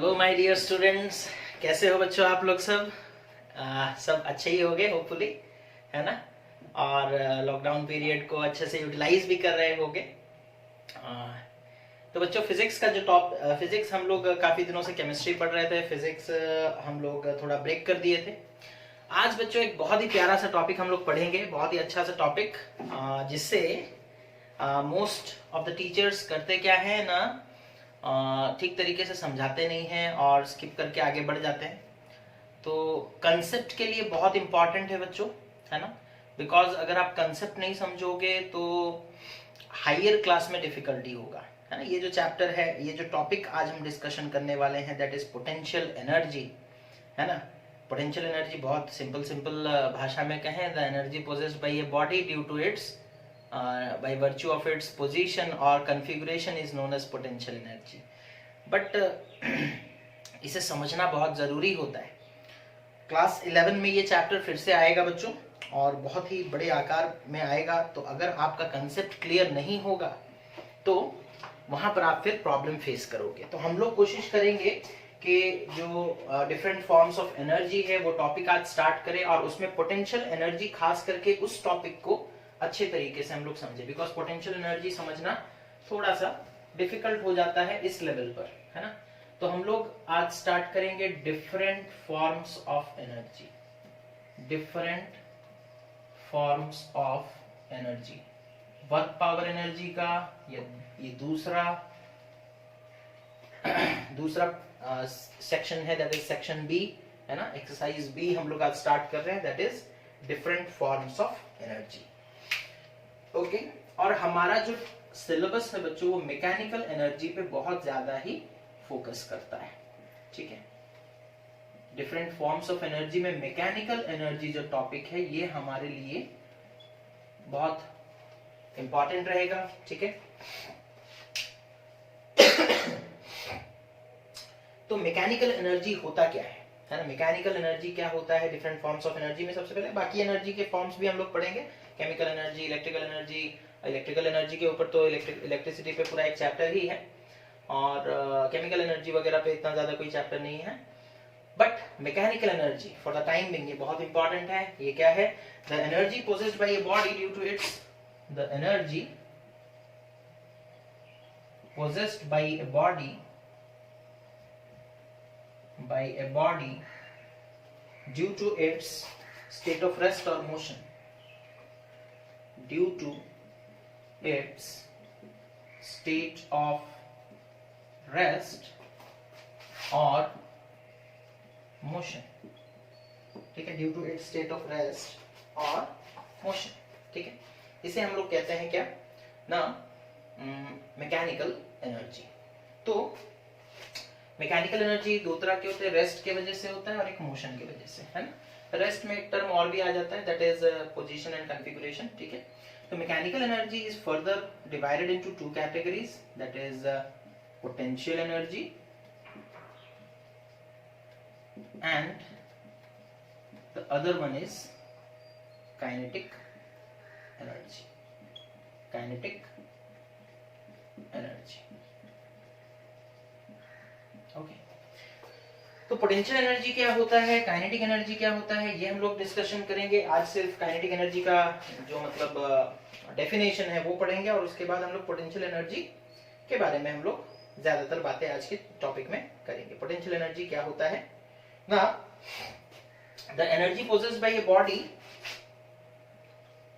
Hello my dear students, कैसे हो बच्चों आप लोग सब? सब अच्छे ही होंगे होपफुली, है ना। और लॉकडाउन पीरियड को अच्छे से यूटिलाइज भी कर रहे होंगे। तो बच्चों फिजिक्स का जो फिजिक्स हम लोग काफ़ी दिनों से केमिस्ट्री पढ़ रहे थे। फिजिक्स हम लोग थोड़ा ब्रेक कर दिए थे। आज बच्चों एक बहुत ही प्यारा सा टॉपिक हम लोग पढ़ेंगे, बहुत ही अच्छा सा टॉपिक, जिससे मोस्ट ऑफ द टीचर्स करते क्या है ना, ठीक तरीके से समझाते नहीं हैं और स्किप करके आगे बढ़ जाते हैं। तो कंसेप्ट के लिए बहुत इंपॉर्टेंट है बच्चों, है ना। बिकॉज अगर आप कंसेप्ट नहीं समझोगे तो हायर क्लास में डिफिकल्टी होगा, है ना। ये जो चैप्टर है, ये जो टॉपिक आज हम डिस्कशन करने वाले हैं, दैट इज पोटेंशियल एनर्जी, है ना। पोटेंशियल एनर्जी बहुत सिंपल भाषा में कहें, the energy possessed by a body due to its by virtue of its position or configuration is known as potential energy. But इसे समझना बहुत ज़रूरी होता है। क्लास 11 में ये चैप्टर फिर से आएगा बच्चों, और बहुत ही बड़े आकार में आएगा। तो अगर आपका कंसेप्ट क्लियर नहीं होगा तो वहाँ पर आप फिर प्रॉब्लम फेस करोगे। तो हम लोग कोशिश करेंगे कि जो डिफरेंट फॉर्म्स ऑफ एनर्जी है वो टॉपिक आज स्टार्ट करें, और उसमें पोटेंशियल एनर्जी खास करके उस टॉपिक को अच्छे तरीके से हम लोग समझे। बिकॉज पोटेंशियल एनर्जी समझना थोड़ा सा डिफिकल्ट हो जाता है इस लेवल पर, है ना। तो हम लोग आज स्टार्ट करेंगे different forms of energy, different forms of energy. Work power energy का ये दूसरा सेक्शन है, दैट इज सेक्शन बी, है ना। एक्सरसाइज बी हम लोग आज स्टार्ट कर रहे हैं, that is different forms of energy. Okay और हमारा जो सिलेबस है बच्चों वो मैकेनिकल एनर्जी पे बहुत ज्यादा ही फोकस करता है, ठीक है। डिफरेंट फॉर्म्स ऑफ एनर्जी में मैकेनिकल एनर्जी जो टॉपिक है ये हमारे लिए बहुत इंपॉर्टेंट रहेगा, ठीक है। तो मैकेनिकल एनर्जी होता क्या है ना। मैकेनिकल एनर्जी क्या होता है डिफरेंट फॉर्म्स ऑफ एनर्जी में? सबसे पहले बाकी एनर्जी के फॉर्म्स भी हम लोग पढ़ेंगे, chemical energy, electrical energy. Electrical energy के ऊपर तो इलेक्ट्रिसिटी पे पूरा एक चैप्टर ही है, और केमिकल एनर्जी वगैरह पे इतना ज्यादा कोई चैप्टर नहीं है। But mechanical energy for the time being ये बहुत इंपॉर्टेंट है। ये क्या है? The energy possessed by a body due to its, the energy possessed by a body due to its state of rest or motion, due to its state of rest or motion, ठीक है। due to its state of rest or motion, ठीक है। इसे हम लोग कहते हैं क्या ना, मैकेनिकल एनर्जी। तो मैकेनिकल एनर्जी दो तरह के होते हैं, रेस्ट के वजह से होता है और एक मोशन की वजह से, है ना। रेस्ट में एक टर्म और भी आ जाता है, that is position and configuration, ठीक है। तो mechanical energy is further divided into two categories, that is potential energy and the other one is kinetic energy, kinetic energy. Okay तो पोटेंशियल एनर्जी क्या होता है, काइनेटिक एनर्जी क्या होता है, ये हम लोग डिस्कशन करेंगे। आज सिर्फ काइनेटिक एनर्जी का जो मतलब डेफिनेशन है वो पढ़ेंगे, और उसके बाद हम लोग पोटेंशियल एनर्जी के बारे में हम लोग ज्यादातर बातें आज के टॉपिक में करेंगे। पोटेंशियल एनर्जी क्या होता है ना, the energy possessed by a body,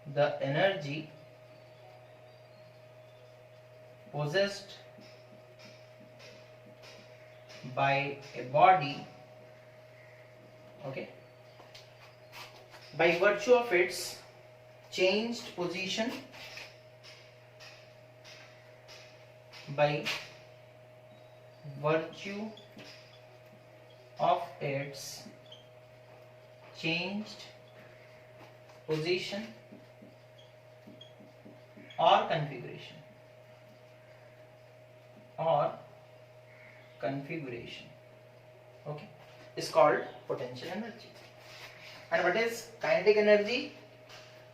the energy possessed by a body, okay, by virtue of its changed position, by virtue of its changed position or configuration, okay, is called potential energy. And what is kinetic energy?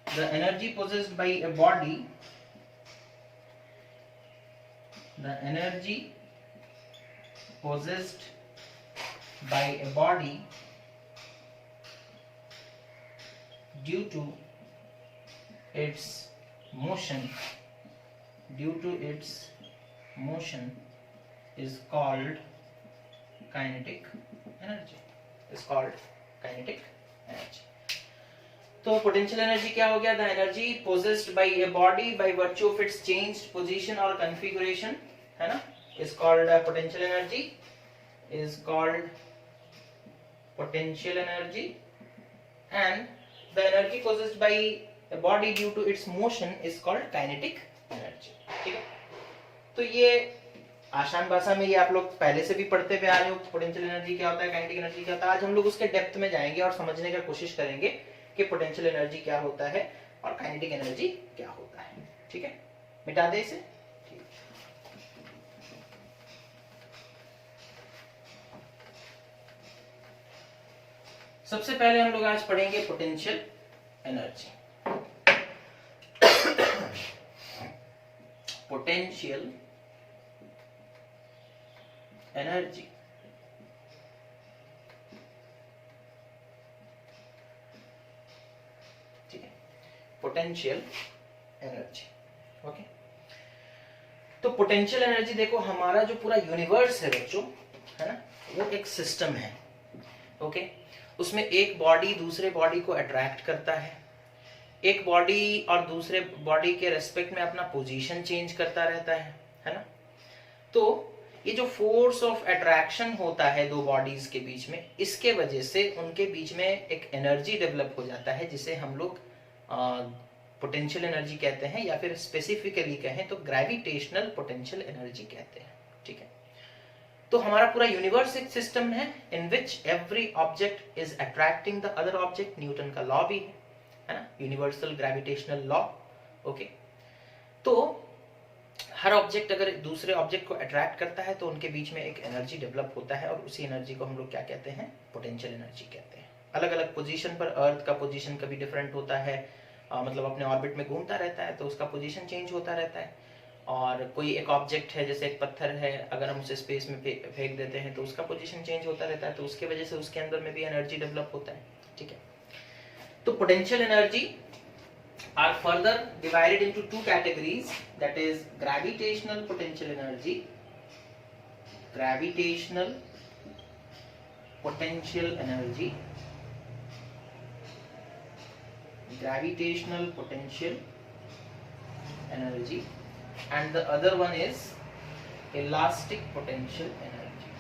The energy possessed by a body, the energy possessed by a body due to its motion is called kinetic energy. तो potential energy क्या हो गया? The energy possessed by a body by virtue of its changed position और configuration, है ना, is called potential energy, and the energy possessed by a body due to its motion is called kinetic energy. ठीक है, तो ये आसान भाषा में ये आप लोग पहले से भी पढ़ते हुए आ रहे हो, पोटेंशियल एनर्जी क्या होता है, काइनेटिक एनर्जी क्या होता है। आज हम लोग उसके डेप्थ में जाएंगे और समझने की कोशिश करेंगे कि पोटेंशियल एनर्जी क्या होता है और काइनेटिक एनर्जी क्या होता है। ठीक है, मिटा दे इसे। सबसे पहले हम लोग आज पढ़ेंगे potential energy. Potential energy potential energy. Okay, तो पोटेंशियल एनर्जी देखो, हमारा जो पूरा यूनिवर्स है बच्चों, है ना, वो एक सिस्टम है। ओके, उसमें एक बॉडी दूसरे बॉडी को अट्रैक्ट करता है, एक बॉडी और दूसरे बॉडी के रेस्पेक्ट में अपना पोजीशन चेंज करता रहता है ना। तो ये जो फोर्स ऑफ अट्रैक्शन होता है दो बॉडीज के बीच में, इसके वजह से उनके बीच में एक एनर्जी डेवलप हो जाता है जिसे हम लोग पोटेंशियल एनर्जी कहते हैं, या फिर स्पेसिफिकली कहें तो ग्रेविटेशनल पोटेंशियल एनर्जी कहते हैं। ठीक है, तो हमारा पूरा यूनिवर्स एक सिस्टम है in which every object is attracting the other object. Newton का लॉ भी है ना, यूनिवर्सल ग्रेविटेशनल लॉ। ओके, तो हर ऑब्जेक्ट अगर दूसरे ऑब्जेक्ट को अट्रैक्ट करता है तो उनके बीच में एक एनर्जी डेवलप होता है, और उसी एनर्जी को हम लोग क्या कहते हैं? पोटेंशियल एनर्जी कहते हैं। अलग अलग पोजीशन पर, अर्थ का पोजीशन कभी डिफरेंट होता है, मतलब अपने ऑर्बिट में घूमता रहता है तो उसका पोजीशन चेंज होता रहता है। और कोई एक ऑब्जेक्ट है, जैसे एक पत्थर है, अगर हम उसे स्पेस में फेंक देते हैं तो उसका पोजीशन चेंज होता रहता है, तो उसके वजह से उसके अंदर में भी एनर्जी डेवलप होता है। ठीक है, तो potential energy are further divided into two categories, that is gravitational potential energy, and the other one is elastic potential energy.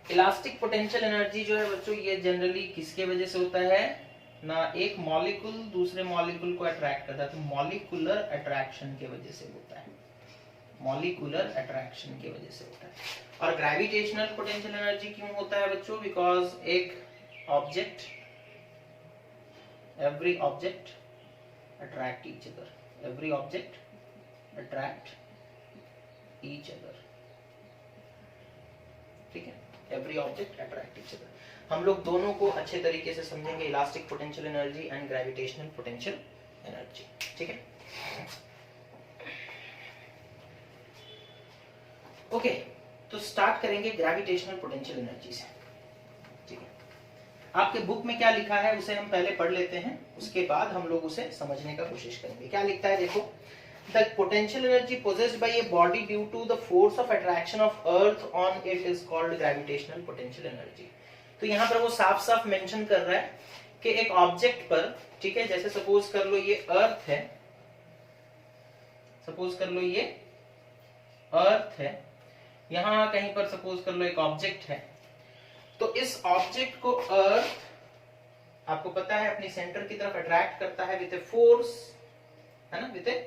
Elastic potential energy जो है बच्चों, ये जनरली किसके वजह से होता है ना, एक मॉलिक्यूल दूसरे मॉलिक्यूल को अट्रैक्ट करता है तो मॉलिक्यूलर अट्रैक्शन के वजह से होता है, और ग्रेविटेशनल पोटेंशियल एनर्जी क्यों होता है बच्चों? बिकॉज एक object, every object attract each other, ठीक है, every object attract each other. हम लोग दोनों को अच्छे तरीके से समझेंगे, elastic potential energy and gravitational potential energy. ठीक है, ओके, तो स्टार्ट करेंगे ग्रेविटेशनल पोटेंशियल एनर्जी से। ठीक है, आपके बुक में क्या लिखा है उसे हम पहले पढ़ लेते हैं, उसके बाद हम लोग उसे समझने का कोशिश करेंगे। क्या लिखता है देखो, the potential energy possessed by a body due to the force of attraction of earth on it is called gravitational potential energy। तो यहाँ पर वो साफ साफ मेंशन कर रहा है कि एक ऑब्जेक्ट पर, ठीक है, जैसे सपोज कर लो ये अर्थ है, यहाँ कहीं पर सपोज कर लो एक ऑब्जेक्ट है, तो इस ऑब्जेक्ट को अर्थ, आपको पता है, अपनी सेंटर की तरफ अट्रैक्ट करता है विद ए फोर्स, है ना, with a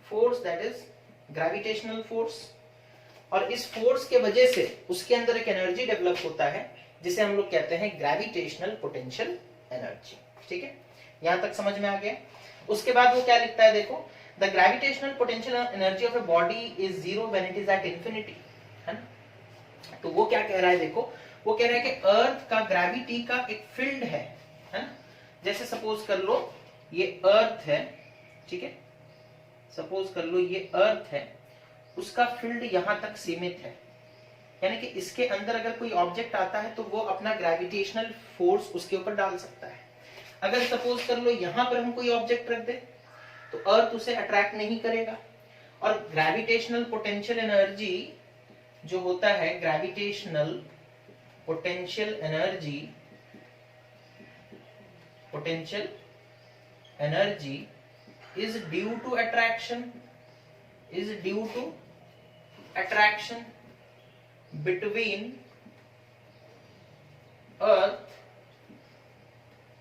force that is gravitational force, और इस फोर्स के वजह से उसके अंदर एक एनर्जी डेवलप होता है जिसे हम लोग कहते हैं ग्रेविटेशनल पोटेंशियल एनर्जी। ठीक है, यहां तक समझ में आ गया। उसके बाद वो क्या लिखता है देखो, the gravitational potential energy of a body is zero when it is at infinity, है ना। तो वो क्या कह रहा है देखो, वो कह रहा है कि अर्थ का ग्रेविटी का एक फील्ड है ना, जैसे सपोज कर लो ये अर्थ है, ठीक है, सपोज कर लो ये अर्थ है, उसका फील्ड यहां तक सीमित है, यानी कि इसके अंदर अगर कोई ऑब्जेक्ट आता है तो वो अपना ग्रेविटेशनल फोर्स उसके ऊपर डाल सकता है। अगर सपोज कर लो यहां पर हम कोई ऑब्जेक्ट रख दे तो अर्थ उसे अट्रैक्ट नहीं करेगा। और ग्रेविटेशनल पोटेंशियल एनर्जी जो होता है, gravitational potential energy is due to attraction between earth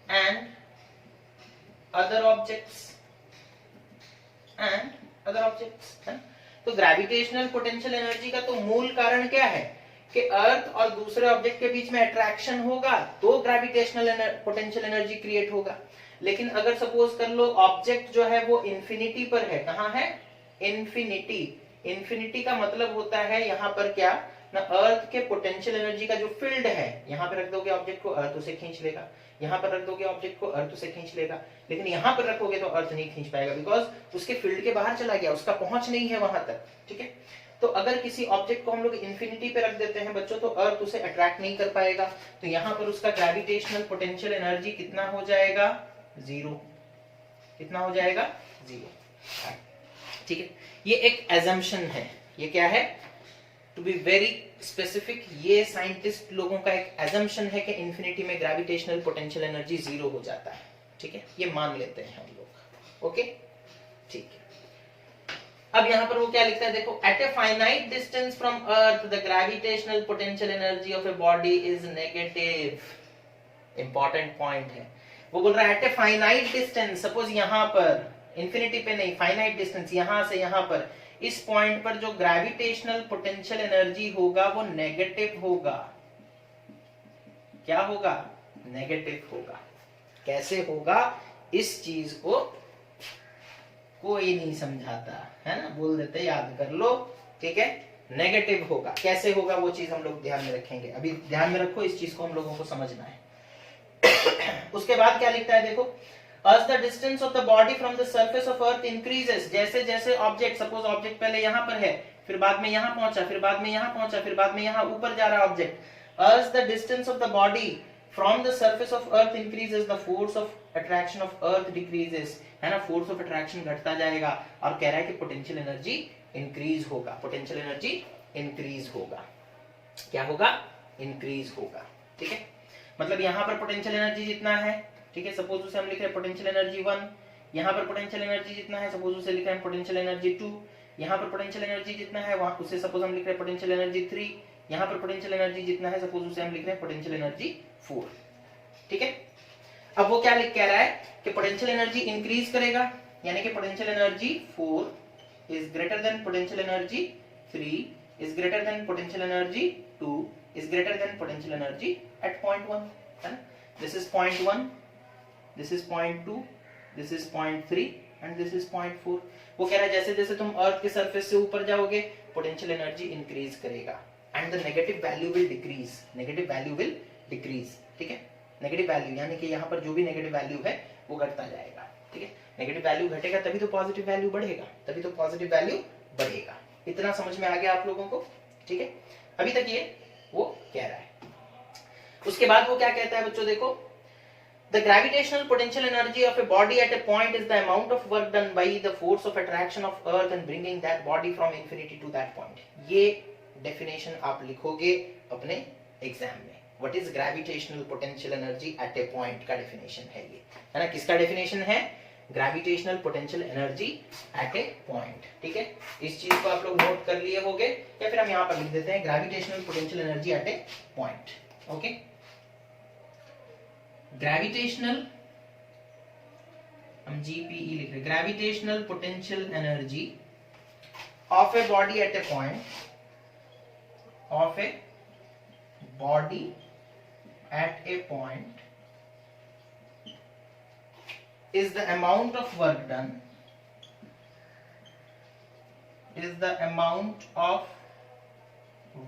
and other objects है। तो ग्रेविटेशनल पोटेंशियल एनर्जी का तो मूल कारण क्या है कि अर्थ और दूसरे ऑब्जेक्ट के बीच में अट्रैक्शन होगा तो ग्रेविटेशनल पोटेंशियल एनर्जी क्रिएट होगा। लेकिन अगर सपोज कर लो ऑब्जेक्ट जो है वो इंफिनिटी पर है, कहां है, इंफिनिटी का मतलब होता है यहां पर क्या ना, अर्थ के पोटेंशियल एनर्जी का जो फील्ड है, यहां पर रख दोगे ऑब्जेक्ट को, अर्थ उसे खींच लेगा, यहां पर रख दोगे ऑब्जेक्ट को, अर्थ उसे खींच लेगा। लेकिन यहां पर रखोगे तो अर्थ नहीं खींच पाएगा, बिकॉज उसके फील्ड के बाहर चला गया, उसका पहुंच नहीं है वहां तक। ठीक है, तो अगर किसी ऑब्जेक्ट को हम लोग इंफिनिटी पे रख देते हैं बच्चों, तो अर्थ उसे अट्रैक्ट नहीं कर पाएगा, तो यहां पर उसका ग्रेविटेशनल पोटेंशियल एनर्जी कितना हो जाएगा, जीरो। कितना हो जाएगा, जीरो। ठीक है, ये एक एजम्पशन है। ये क्या है, टू बी वेरी स्पेसिफिक, ये साइंटिस्ट लोगों का एक एजम्पशन है कि इंफिनिटी में ग्रेविटेशनल पोटेंशियल एनर्जी जीरो हो जाता है। ठीक है, ये मान लेते हैं हम लोग। ओके, ठीक है। अब यहां पर वो क्या लिखता है, देखो, at a finite distance from earth the gravitational potential energy of a body is negative. Important point है, वो बोल रहा है at a finite distance, suppose यहां पर, इंफिनिटी पे नहीं, फाइनाइट डिस्टेंस, यहां से यहां पर, इस पॉइंट पर जो ग्रेविटेशनल पोटेंशियल एनर्जी होगा वो नेगेटिव होगा। क्या होगा, नेगेटिव होगा। कैसे होगा, इस चीज को कोई नहीं समझाता है ना, बोल देते याद कर लो। ठीक है, नेगेटिव होगा। कैसे होगा वो चीज हम लोग ध्यान में रखेंगे, अभी ध्यान में रखो, इस चीज को हम लोगों को समझना है। उसके बाद क्या लिखता है, देखो, as the distance of the body from the surface of earth increases, जैसे जैसे ऑब्जेक्ट, सपोज ऑब्जेक्ट पहले यहां पर है, फिर बाद में यहां पहुंचा, फिर बाद में यहां पहुंचा, फिर बाद में यहां ऊपर जा रहा object, as the distance of the body from the surface of earth increases the force of attraction of earth decreases, है ना, फोर्स ऑफ अट्रैक्शन घटता जाएगा। और कह रहा है कि पोटेंशियल एनर्जी इंक्रीज होगा, पोटेंशियल एनर्जी इंक्रीज होगा। क्या होगा, इंक्रीज होगा। ठीक है, मतलब यहां पर पोटेंशियल एनर्जी जितना है, ठीक है, सपोज उसे हम लिख रहे हैं पोटेंशियल एनर्जी 1, यहां पर पोटेंशियल एनर्जी जितना है, सपोज उसे लिख रहे हैं पोटेंशियल एनर्जी 2, यहां पर पोटेंशियल एनर्जी जितना है वहां उसे सपोज हम लिख रहे हैं पोटेंशियल एनर्जी 3, यहां पर पोटेंशियल एनर्जी जितना है सपोज उसे हम लिख रहे हैं पोटेंशियल एनर्जी 4। ठीक है, अब वो क्या लिख कह रहा है कि पोटेंशियल एनर्जी इंक्रीज करेगा, यानी कि potential energy 4 is greater than potential energy 3 is greater than potential energy 2 is greater than potential energy eight point 1, है ना। This is point 1, this is point 2, this is point 3 and this is point 4। वो कह रहा है जैसे जैसे तुम अर्थ के सरफेस से ऊपर जाओगे पोटेंशियल एनर्जी इंक्रीज करेगा and the negative value will decrease, negative value will decrease. ठीक है, नेगेटिव वैल्यू यानी कि यहाँ पर जो भी नेगेटिव वैल्यू है वो घटता जाएगा। ठीक है, नेगेटिव वैल्यू घटेगा तभी तो पॉजिटिव वैल्यू बढ़ेगा, तभी तो पॉजिटिव वैल्यू बढ़ेगा। इतना समझ में आ गया आप लोगों को। ठीक है, अभी तक ये वो कह रहा है। उसके बाद वो क्या कहता है बच्चों, देखो, the gravitational potential energy of a body at a point is the amount of work done by the force of attraction of earth and bringing that body from infinity to that point। ये definition आप लिखोगे अपने exam में, what is gravitational potential energy at a point का definition है ये, है ना। किसका definition है, gravitational potential energy at a point। ठीक है, इस चीज को आप लोग नोट कर लिए होंगे, या फिर हम यहाँ पर लिख देते हैं gravitational potential energy at a point। Okay, gravitational, हम जीपीई लिख रहे, gravitational potential energy of a body at A point, of a body at A point is the amount of work done, is the amount of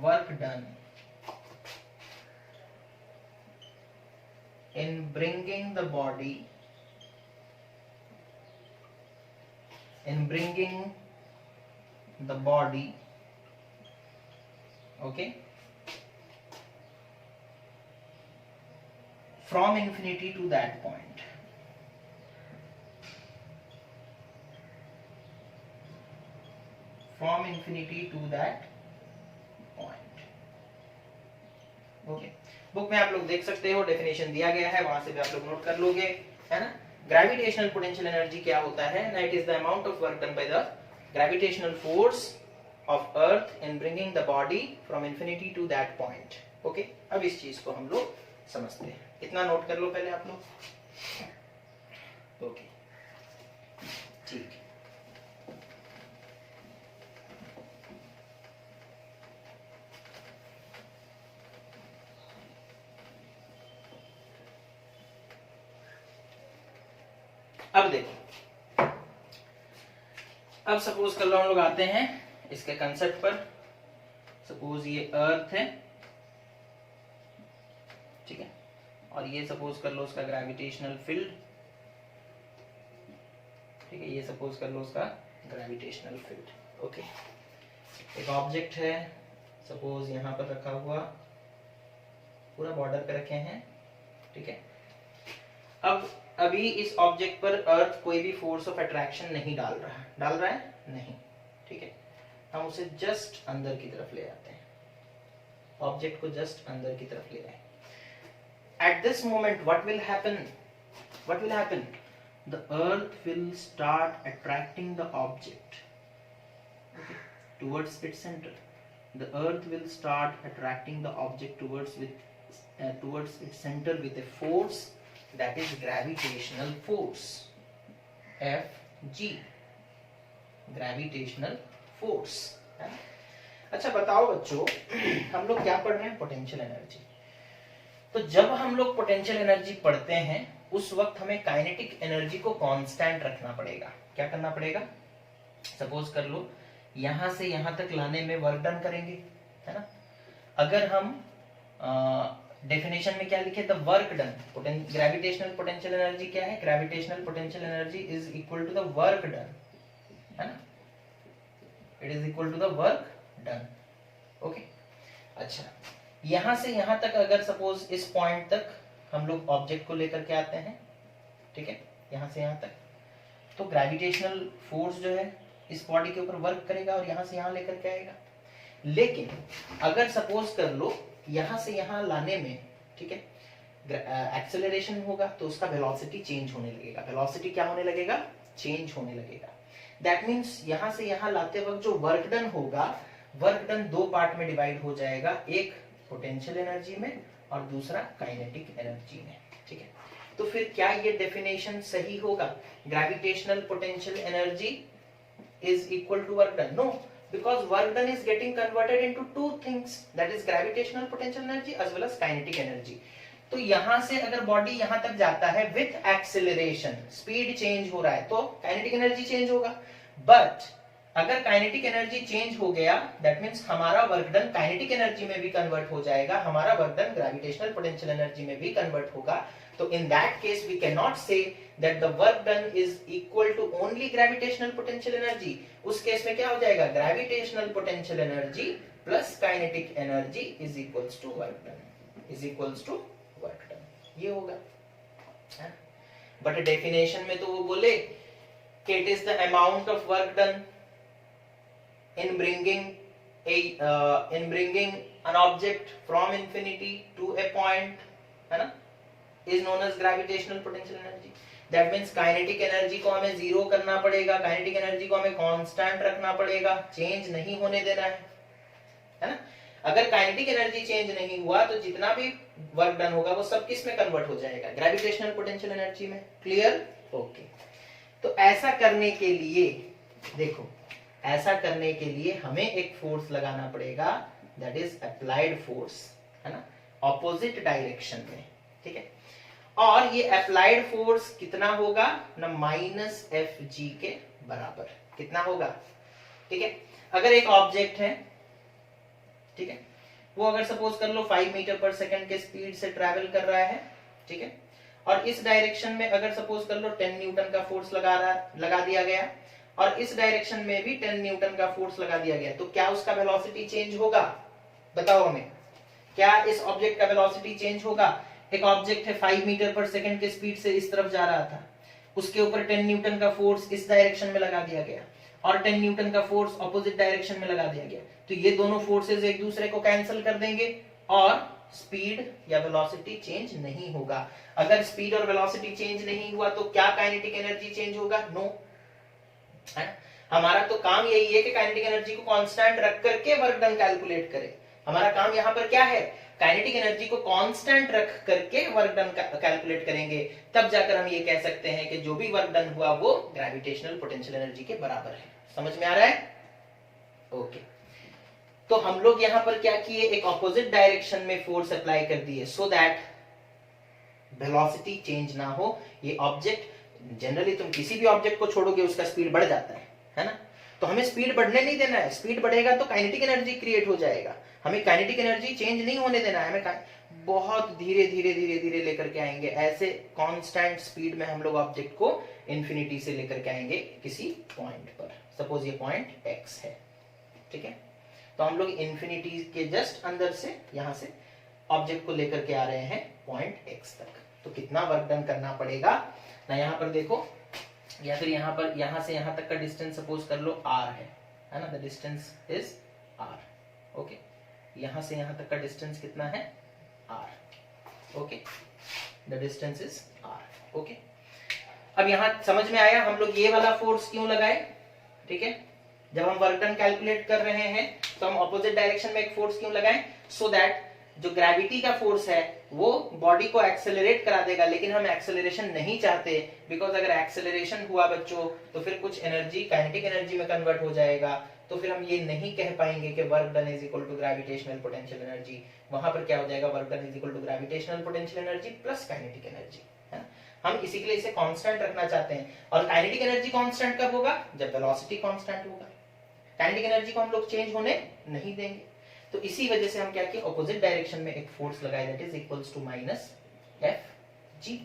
work done in bringing the body in bringing the body, okay, from infinity to that point. From infinity to that point. Okay, book में आप लोग देख सकते हो, definition दिया गया है, वहां से भी आप लोग नोट कर लोगे, है ना। ग्रेविटेशनल पोटेंशियल एनर्जी क्या होता है ना, it is the amount of work done by the gravitational force of earth in bringing the body from infinity to that point. Okay, अब इस चीज को हम लोग समझते हैं, इतना नोट कर लो पहले आप लोग। ओके, ठीक। अब देखो, अब सपोज कर लो हम लोग आते हैं इसके कंसेप्ट पर। सपोज ये अर्थ है, ठीक है, और ये सपोज कर लो उसका ग्रेविटेशनल फील्ड, ठीक है, ये सपोज कर लो उसका ग्रेविटेशनल फील्ड। ओके, एक ऑब्जेक्ट है सपोज यहां पर रखा हुआ, पूरा बॉर्डर पे रखे हैं, ठीक है। अब अभी इस ऑब्जेक्ट पर अर्थ कोई भी फोर्स ऑफ अट्रैक्शन नहीं डाल रहा है नहीं, ठीक है। हम उसे जस्ट अंदर की तरफ ले आते हैं, ऑब्जेक्ट को जस्ट अंदर की तरफ ले आए। At this moment what will happen, the earth will start attracting the object towards its centre. The earth will start attracting the object towards its centre with a force that is gravitational force, Fg, gravitational force। अच्छा बताओ बच्चों, हम लोग क्या पढ़ रहे हैं, potential energy. तो जब हम लोग पोटेंशियल एनर्जी पढ़ते हैं उस वक्त हमें काइनेटिक एनर्जी को कांस्टेंट रखना पड़ेगा। क्या करना पड़ेगा, सपोज कर लो यहां से यहां तक लाने में वर्क डन करेंगे, है ना। अगर हम डेफिनेशन में क्या लिखे, the work done, gravitational potential energy क्या है, gravitational potential energy is equal to the work done, है ना, it is equal to the work done. Okay, अच्छा यहां से यहां तक अगर सपोज इस पॉइंट तक हम लोग ऑब्जेक्ट को लेकर के आते हैं, ठीक है, यहां से यहां तक, तो ग्रेविटेशनल फोर्स जो है इस बॉडी के ऊपर वर्क करेगा और यहां से यहां लेकर के आएगा। लेकिन अगर सपोज कर लो यहां से यहां लाने में, ठीक है, एक्सेलरेशन होगा तो उसका वेलोसिटी चेंज होने लगेगा। वेलोसिटी क्या होने लगेगा, चेंज होने लगेगा। दैट मींस यहां से यहां लाते वक्त जो वर्क डन होगा, वर्क डन दो पार्ट में डिवाइड हो जाएगा, एक पोटेंशियल एनर्जी में और दूसरा काइनेटिक एनर्जी में, ठीक है। तो फिर क्या ये डेफिनेशन सही होगा, gravitational potential energy is equal to work done? No, because work done is getting converted into two things, that is gravitational potential energy as well as kinetic energy। तो यहां से अगर बॉडी यहां तक जाता है विथ एक्सेलरेशन, स्पीड चेंज हो रहा है, तो काइनेटिक एनर्जी चेंज होगा। बट अगर काइनेटिक एनर्जी चेंज हो गया, दैट मींस हमारा वर्क डन काइनेटिक एनर्जी में भी कन्वर्ट हो जाएगा, हमारा work done gravitational potential energy में भी कन्वर्ट होगा। तो in that case we cannot say that the work done is equal to only gravitational potential energy। उस केस में क्या हो जाएगा, gravitational potential energy plus kinetic energy is equals to work done, is equals to work done, ये होगा। But definition में तो वो बोले कि it is the amount of work done in bringing an object from infinity to a point, है ना, is known as gravitational potential energy। That means kinetic energy को हमें जीरो करना पड़ेगा, kinetic energy को हमें कांस्टेंट रखना पड़ेगा, चेंज नहीं होने देना है ना। अगर काइनेटिक एनर्जी चेंज नहीं हुआ तो जितना भी वर्क डन होगा वो सब किस में कन्वर्ट हो जाएगा, ग्रेविटेशनल पोटेंशियल एनर्जी में। क्लियर? ओके। तो ऐसा करने के लिए देखो, ऐसा करने के लिए हमें एक फोर्स लगाना पड़ेगा, दैट इज अप्लाइड फोर्स, है ना, ऑपोजिट डायरेक्शन में, ठीक है। और ये अप्लाइड फोर्स कितना होगा ना, माइनस एफ जी के बराबर कितना होगा, ठीक है। अगर एक ऑब्जेक्ट है, ठीक है, वो अगर सपोज कर लो 5 मीटर पर सेकंड के स्पीड से ट्रैवल कर रहा है, ठीक है, और इस डायरेक्शन में अगर सपोज कर लो 10 न्यूटन का फोर्स लगा दिया गया, और इस डायरेक्शन में भी 10 न्यूटन का फोर्स लगा दिया गया, तो क्या उसका वेलोसिटी चेंज होगा? बताओ हमें, क्या इस ऑब्जेक्ट का वेलोसिटी चेंज होगा? एक ऑब्जेक्ट है 5 मीटर पर सेकंड के स्पीड से इस तरफ जा रहा था, उसके ऊपर 10 न्यूटन का फोर्स इस डायरेक्शन में लगा दिया गया और 10 न्यूटन का फोर्स ऑपोजिट डायरेक्शन में लगा दिया गया, तो ये दोनों फोर्सेस एक दूसरे को कैंसिल कर देंगे और स्पीड या वेलोसिटी चेंज नहीं होगा। अगर स्पीड और वेलोसिटी चेंज नहीं हुआ तो क्या काइनेटिक एनर्जी चेंज होगा? नो। हमारा तो काम यही है कि काइनेटिक एनर्जी को कांस्टेंट रख करके वर्क डन कैलकुलेट करें। हमारा काम यहाँ पर क्या है? काइनेटिक एनर्जी को कांस्टेंट रख करके वर्क डन कैलकुलेट करेंगे, तब जाकर हम ये कह सकते हैं कि जो भी वर्क डन हुआ वो ग्रेविटेशनल पोटेंशियल एनर्जी के बराबर है। समझ में आ रहा है? ओके। तो हम लोग यहां पर क्या किए, एक ऑपोजिट डायरेक्शन में फोर्स अप्लाई कर दिए सो दैट वेलोसिटी चेंज ना हो। ये ऑब्जेक्ट, जनरली तुम किसी भी ऑब्जेक्ट को छोड़ोगे उसका स्पीड बढ़ जाता है ना? तो हमें स्पीड बढ़ने नहीं देना है, स्पीड बढ़ेगा तो काइनेटिक एनर्जी क्रिएट हो जाएगा। हमें काइनेटिक एनर्जी चेंज नहीं होने देना है, हमें बहुत धीरे धीरे धीरे धीरे लेकर के आएंगे। ऐसे कांस्टेंट स्पीड में हम लोग ऑब्जेक्ट को इंफिनिटी से लेकर के आएंगे किसी पॉइंट पर। सपोज ये पॉइंट एक्स है, ठीक है? तो हम लोग इंफिनिटी के जस्ट अंदर से यहां से ऑब्जेक्ट को लेकर के आ रहे हैं पॉइंट एक्स तक। तो कितना वर्क डन करना पड़ेगा ना, यहां पर देखो, या फिर यहां पर यहां से यहां तक का डिस्टेंस सपोज कर लो r है ना? The distance is r। Okay, यहां से यहां तक का डिस्टेंस कितना है? r। Okay, the distance is r। Okay, अब यहां समझ में आया हम लोग ये वाला फोर्स क्यों लगाए? ठीक है, जब हम वर्क डन कैलकुलेट कर रहे हैं तो हम ऑपोजिट डायरेक्शन में एक फोर्स क्यों लगाएं? सो दैट जो ग्रेविटी का फोर्स है वो बॉडी को एक्सेलरेट करा देगा, लेकिन हम एक्सेलरेशन नहीं चाहते, बिकॉज अगर एक्सेलरेशन हुआ बच्चों तो फिर कुछ एनर्जी काइनेटिक एनर्जी में कन्वर्ट हो जाएगा, तो फिर हम ये नहीं कह पाएंगे कि work done is equal to gravitational potential energy. वहां पर क्या हो जाएगा? Work done is equal to gravitational potential energy plus kinetic energy, है? हम इसी के लिए इसे कांस्टेंट रखना चाहते हैं। और काइनेटिक एनर्जी कांस्टेंट कब होगा? जब वेलोसिटी कांस्टेंट होगा। काइनेटिक एनर्जी को हम लोग चेंज होने नहीं देंगे, तो इसी वजह से हम क्या किए, ऑपोजिट डायरेक्शन में एक फोर्स लगाया, that is equals to minus F G.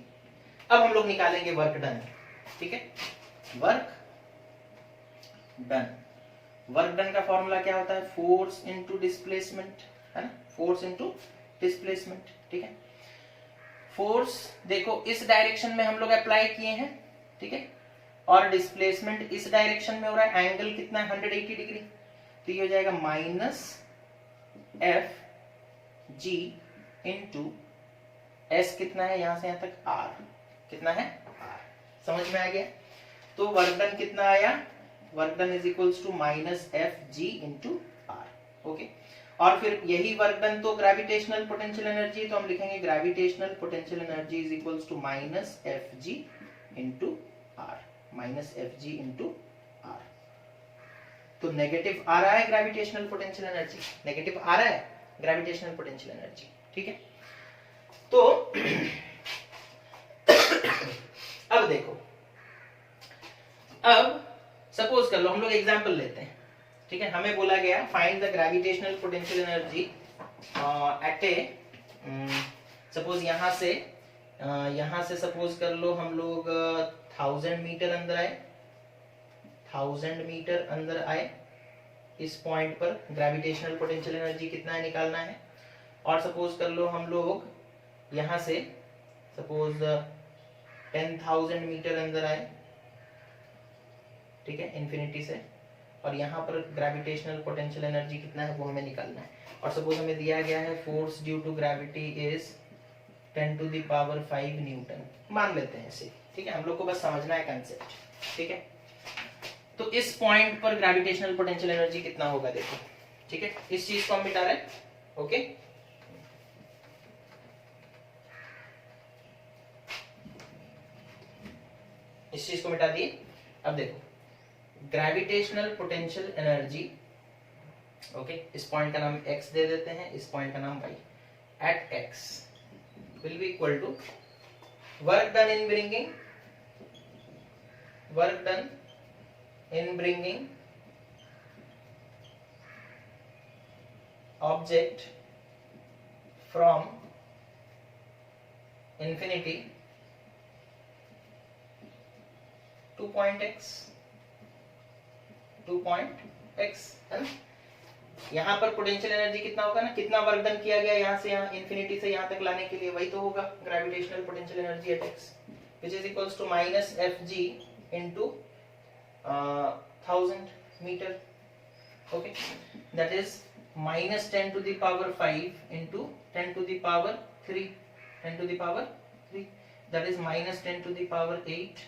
अब हम लोग निकालेंगे वर्क डन, ठीक है? वर्क डन, वर्क डन का फॉर्मूला क्या होता है? फोर्स इनटू डिस्प्लेसमेंट, है ना? फोर्स इनटू डिस्प्लेसमेंट, ठीक है? फोर्स देखो इस डायरेक्शन में हम लोग अप्लाई किए हैं, ठीक है, और डिस्प्लेसमेंट इस डायरेक्शन में हो रहा है। एंगल कितना है? 180 डिग्री, तो ये हो जाएगा minus F G into S कितना है यहां से यहां तक? आर। कितना है? आर। समझ में आ गया? तो वर्क डन कितना आया? Work done is equals to minus F G into R. Okay, और फिर यही वर्क डन तो ग्रेविटेशनल पोटेंशियल एनर्जी, तो हम लिखेंगे gravitational potential energy is equals to minus F G into R, minus F G into R. तो negative आ रहा है ग्रेविटेशनल पोटेंशियल एनर्जी, नेगेटिव आ रहा है ग्रेविटेशनल पोटेंशियल एनर्जी, ठीक है? तो अब देखो, अब सपोज कर लो, हम लोग एग्जांपल लेते हैं, ठीक है? हमें बोला गया find the gravitational potential energy at A, suppose यहां से सपोज कर लो हम लोग 1000 मीटर अंदर आए, 1000 मीटर अंदर आए, इस पॉइंट पर ग्रेविटेशनल पोटेंशियल एनर्जी कितना है निकालना है। और सपोज कर लो हम लोग यहां से सपोज 10,000 मीटर अंदर आए, ठीक है, इंफिनिटी से, और यहाँ पर ग्रेविटेशनल पोटेंशियल एनर्जी कितना है वो हमें निकालना है। और सपोज हमें दिया गया है force due to gravity is 10 to the power 5 newton, मान लेते हैं इसे, ठीक है? हम लोग को बस समझना है कंसेप्ट, ठीक है? तो इस पॉइंट पर ग्रेविटेशनल पोटेंशियल एनर्जी कितना होगा देखो, ठीक है? इस चीज को हम मिटा रहे हैं, ओके? इस चीज को मिटा दिए। अब देखो ग्रेविटेशनल पोटेंशियल एनर्जी, ओके, इस पॉइंट का नाम x दे देते हैं, इस पॉइंट का नाम y, at x will be equal to work done in bringing object from infinity to point x, 2.x है ना। यहाँ पर पोटेंशियल एनर्जी कितना होगा ना, कितना वर्क डन किया गया यहाँ से यहाँ इन्फिनिटी से यहाँ तक लाने के लिए, वही तो होगा gravitational potential energy eight x, which is equals to minus Fg into 1000 meter. Okay, that is minus 10 to the power 5 into 10 to the power 3, 10 to the power 3, that is minus 10 to the power 8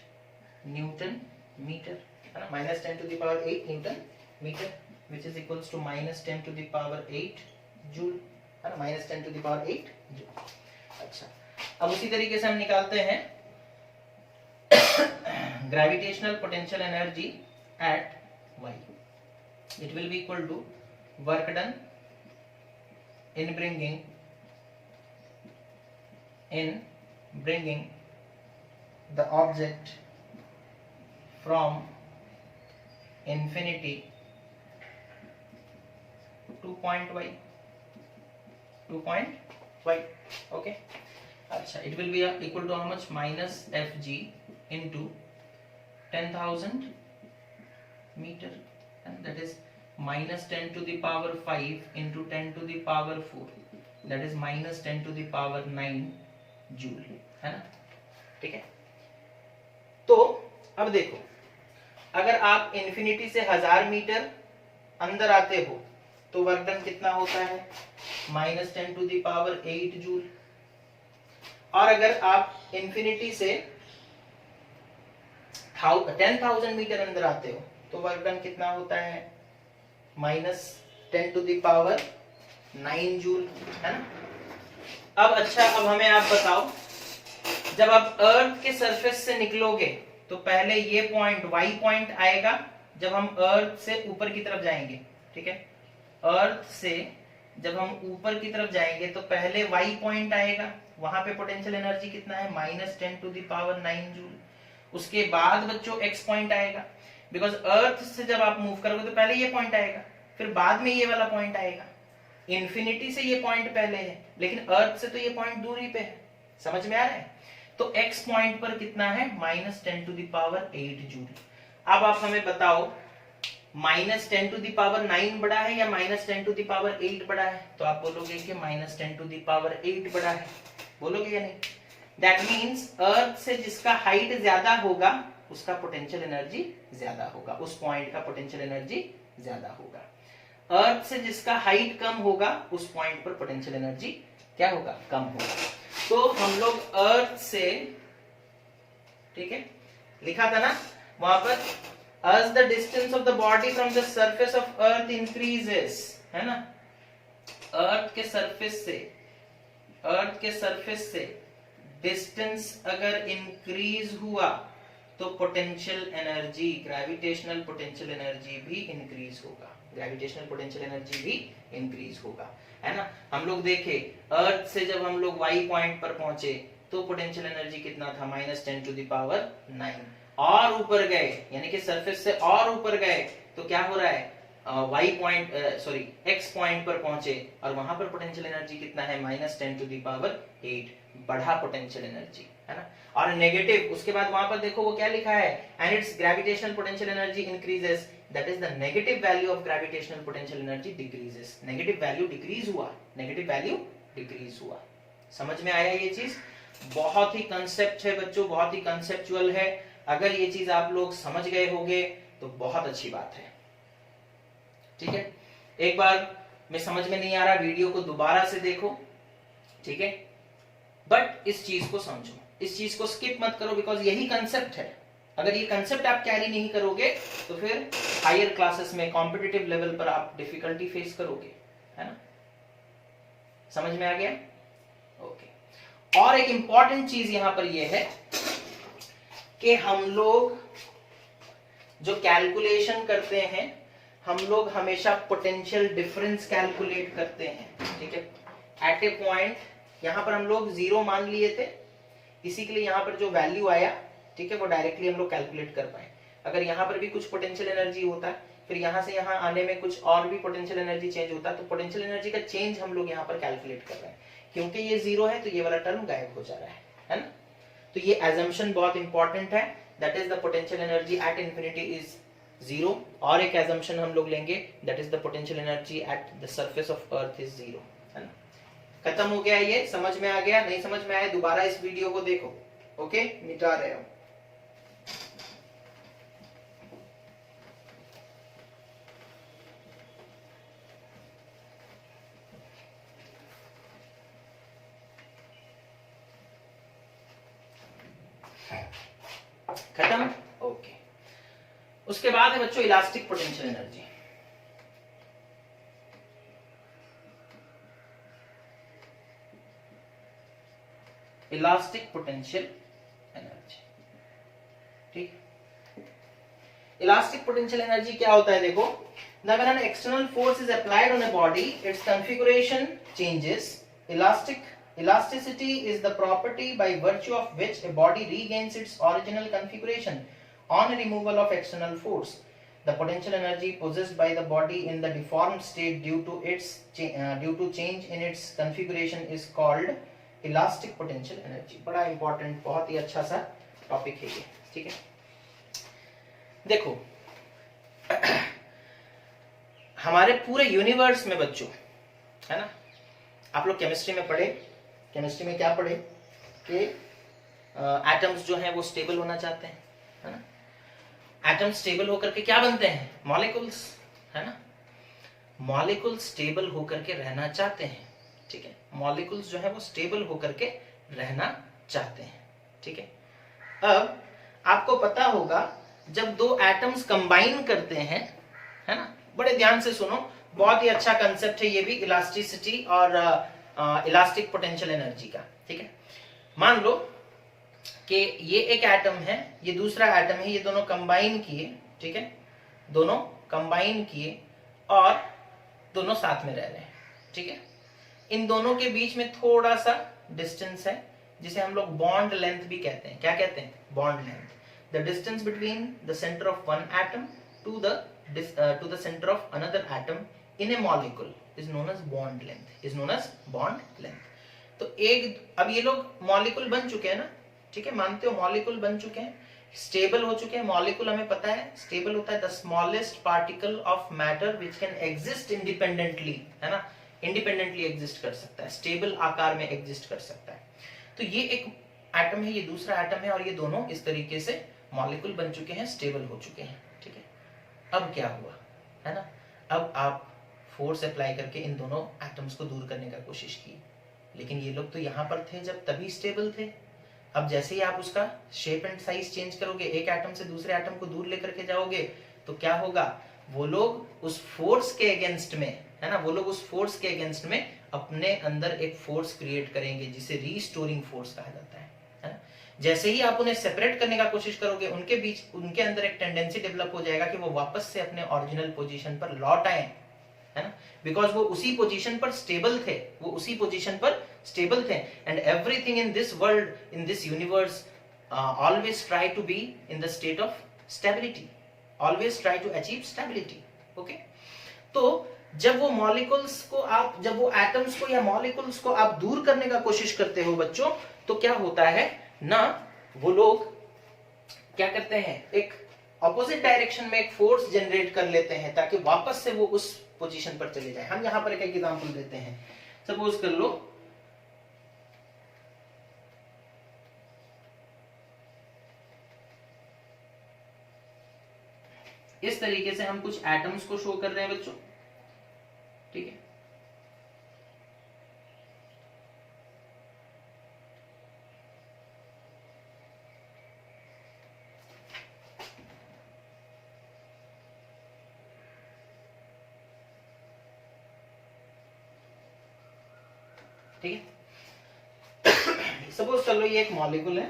Newton meter, है ना, minus 10 to the power 8 Newton meter, which is equals to minus 10 to the power 8 joule, है ना, minus 10 to the power 8 joule. अच्छा, अब उसी तरीके से हम निकालते हैं gravitational potential energy at y. It will be equal to work done in bringing the object from infinity to point y. Okay. अच्छा, it will be equal to how much? Minus Fg into 10,000 meter, and that is minus 10 to the power 5 into 10 to the power 4, that is minus 10 to the power 9 joule, है ना, ठीक है। तो अब देखो, अगर आप इन्फिनिटी से 1000 मीटर अंदर आते हो तो वर्क डन कितना होता है, minus 10 to the power 8 joule, और अगर आप इन्फिनिटी से 10,000 मीटर अंदर आते हो तो वर्क डन कितना होता है, minus 10 to the power 9 joule, है ना। अब अच्छा, अब हमें आप बताओ, जब आप अर्थ के सरफेस से निकलोगे तो पहले ये पॉइंट y पॉइंट आएगा जब हम अर्थ से ऊपर की तरफ जाएंगे, ठीक है। अर्थ से जब हम ऊपर की तरफ जाएंगे तो पहले y पॉइंट आएगा, वहां पे पोटेंशियल एनर्जी कितना है, minus 10 to the power 9 joule. उसके बाद बच्चों x पॉइंट आएगा, बिकॉज अर्थ से जब आप मूव करोगे तो पहले ये पॉइंट आएगा, फिर बाद में ये वाला पॉइंट आएगा। इन्फिनिटी से ये पॉइंट पहले है, लेकिन अर्थ से तो ये पॉइंट दूरी पे है, समझ में आ रहा है। तो x पॉइंट पर कितना है, minus 10 to the power 8 joule. अब आप हमें बताओ, minus 10 to the power 9 बड़ा है या minus 10 to the power 8 बड़ा है, तो आप बोलोगे कि minus 10 to the power 8 बड़ा है, बोलोगे या नहीं। दैट मीन्स अर्थ से जिसका हाइट ज्यादा होगा उसका पोटेंशियल एनर्जी ज्यादा होगा, उस पॉइंट का पोटेंशियल एनर्जी ज्यादा होगा। अर्थ से जिसका हाइट कम होगा उस पॉइंट पर पोटेंशियल एनर्जी क्या होगा, कम होगा। तो हम लोग अर्थ से, ठीक है, लिखा था ना वहां पर, as the distance of the body from the surface of earth increases, है ना, अर्थ के सरफेस से डिस्टेंस अगर इंक्रीज हुआ तो potential energy, gravitational potential energy भी इंक्रीज होगा, ग्रेविटेशनल पोटेंशियल एनर्जी भी इंक्रीज होगा, है ना। हम लोग देखे, अर्थ से जब हम लोग y पॉइंट पर पहुंचे तो पोटेंशियल एनर्जी कितना था, minus 10 to the power 9, और ऊपर गए यानी कि सरफेस से और ऊपर गए तो क्या हो रहा है, x पॉइंट पर पहुंचे और वहां पर पोटेंशियल एनर्जी कितना है, minus 10 to the power 8, बढ़ा पोटेंशियल एनर्जी, है ना। और नेगेटिव, उसके बाद वहां पर देखो वो क्या लिखा है, and it's gravitational potential energy increases, that is the negative value of gravitational potential energy decreases. Negative value decrease हुआ, समझ में आया ये चीज। बहुत ही कंसेप्ट है बच्चों, बहुत ही कंसेप्चुअल है। अगर ये चीज आप लोग समझ गए होंगे तो बहुत अच्छी बात है, ठीक है। एक बार में समझ में नहीं आ रहा, वीडियो को दोबारा से देखो, ठीक है, बट इस चीज को समझो, इस चीज को स्किप मत करो, बिकॉज यही कंसेप्ट है। अगर ये कंसेप्ट आप कैरी नहीं करोगे तो फिर हायर क्लासेस में कॉम्पिटिटिव लेवल पर आप डिफिकल्टी फेस करोगे, है ना। समझ में आ गया, ओके। और एक इंपॉर्टेंट चीज यहां पर यह है कि हम लोग जो कैलकुलेशन करते हैं, हम लोग हमेशा पोटेंशियल डिफरेंस कैलकुलेट करते हैं, ठीक है। एट ए पॉइंट यहां पर हम लोग 0 मान लिए थे, इसी के लिए यहां पर जो वैल्यू आया, ठीक है, वो डायरेक्टली हम लोग कैलकुलेट कर पाए। अगर यहां पर भी कुछ पोटेंशियल एनर्जी होता, फिर यहां से यहां आने में कुछ और भी पोटेंशियल एनर्जी चेंज होता, तो पोटेंशियल एनर्जी का चेंज हम लोग यहां पर कैलकुलेट कर रहे हैं। क्योंकि ये 0 है तो ये वाला टर्म गायब हो जा रहा है ना। तो ये एजम्पशन बहुत इंपॉर्टेंट है, that is the potential energy at infinity is zero. और एक एजम्पशन हम लोग लेंगे, that is the potential energy at the surface of earth is zero, है ना। खत्म हो गया, ये समझ में आ गया? नहीं समझ में आया दोबारा इस वीडियो को देखो। ओके, मिटा रहे हो। खत्म, ओके। उसके बाद है बच्चों elastic potential energy. Elastic potential energy, ठीक। इलास्टिक पोटेंशियल एनर्जी क्या होता है? देखो, now when an external force is applied on a body, its configuration changes. Elasticity is the property by virtue of which a body regains its original configuration on removal of external force. The potential energy possessed by the body in the deformed state due to change in its configuration is called elastic potential energy. बड़ा important, बहुत ही अच्छा सा topic है ये, ठीक है। देखो हमारे पूरे यूनिवर्स में बच्चों, है ना, आप लोग केमिस्ट्री में पढ़े, केमिस्ट्री में क्या पढ़े कि एटम्स जो हैं वो स्टेबल होना चाहते हैं, है ना। एटम्स स्टेबल होकर के क्या बनते हैं? मॉलिक्यूल्स, है ना। मॉलिक्यूल्स स्टेबल होकर के रहना चाहते हैं, ठीक है। मॉलिक्यूल्स जो है वो स्टेबल होकर के रहना चाहते हैं, ठीक है। अब आपको पता होगा जब दो एटम्स कंबाइन करते हैं, है ना, बड़े ध्यान से सुनो, बहुत ही अच्छा कंसेप्ट है ये भी, इलास्टिसिटी और इलास्टिक पोटेंशियल एनर्जी का, ठीक है। मान लो कि ये एक एटम है, ये दूसरा एटम है, ये दोनों कंबाइन किए, ठीक है, दोनों कंबाइन किए और दोनों साथ में रह रहे हैं, ठीक है। इन दोनों के बीच में थोड़ा सा डिस्टेंस है जिसे हम लोग बॉन्ड लेंथ भी कहते हैं। क्या कहते हैं? Bond length. The distance between the centre of one atom to the centre of another atom in a molecule is known as bond length, is known as bond length. तो एक, अब ये लोग मॉलिक्यूल बन चुके हैं ना, ठीक है, मानते हो मॉलिक्यूल बन चुके हैं, स्टेबल हो चुके हैं। मॉलिक्यूल हमें पता है स्टेबल होता है the smallest particle of matter which can exist independently, है ना, इंडिपेंडेंटली एग्जिस्ट कर सकता है, स्टेबल आकार में एग्जिस्ट कर सकता है। तो ये एक एटम है, ये दूसरा एटम है, और ये दोनों इस तरीके से मॉलिक्यूल बन चुके हैं, स्टेबल हो चुके हैं, ठीक है। अब क्या हुआ, है ना, अब आप फोर्स अप्लाई करके इन दोनों एटम्स को दूर करने का कोशिश की, लेकिन ये लोग तो यहाँ पर थे जब तभी स्टेबल थे। अब जैसे ही आप उसका शेप एंड साइज चेंज करोगे, एक एटम से दूसरे एटम को दूर लेकर के जाओगे, तो क्या होगा? वो लोग उस फोर्स के अगेंस्ट में, है ना, वो लोग उस फोर्स के अगेंस्ट में अपने अंदर एक फोर्स क्रिएट करेंगे जिसे रीस्टोरिंग फोर्स कहा जाता है ना। जैसे ही आप उन्हें सेपरेट करने का कोशिश करोगे, उनके बीच, उनके अंदर एक टेंडेंसी डेवलप हो जाएगा कि वो वापस से अपने ओरिजिनल पोजीशन पर लौट आए, है ना, बिकॉज वो उसी पोजीशन पर स्टेबल थे, वो उसी पोजीशन पर स्टेबल थे। And everything in this world, in this universe always try to be in the state of stability, always try to achieve stability, okay. तो जब वो मॉलिक्यूल्स को आप, जब वो एटम्स को या मॉलिक्यूल्स को आप दूर करने का कोशिश करते हो बच्चों, तो क्या होता है ना, वो लोग क्या करते हैं, एक ऑपोजिट डायरेक्शन में एक फोर्स जनरेट कर लेते हैं ताकि वापस से वो उस पोजीशन पर चले जाए। हम यहां पर एक एग्जांपल देते हैं, सपोज कर लो इस तरीके से हम कुछ एटम्स को शो कर रहे हैं बच्चों, ठीक है। ठीक है, सपोज कर लो ये एक मॉलिक्यूल है,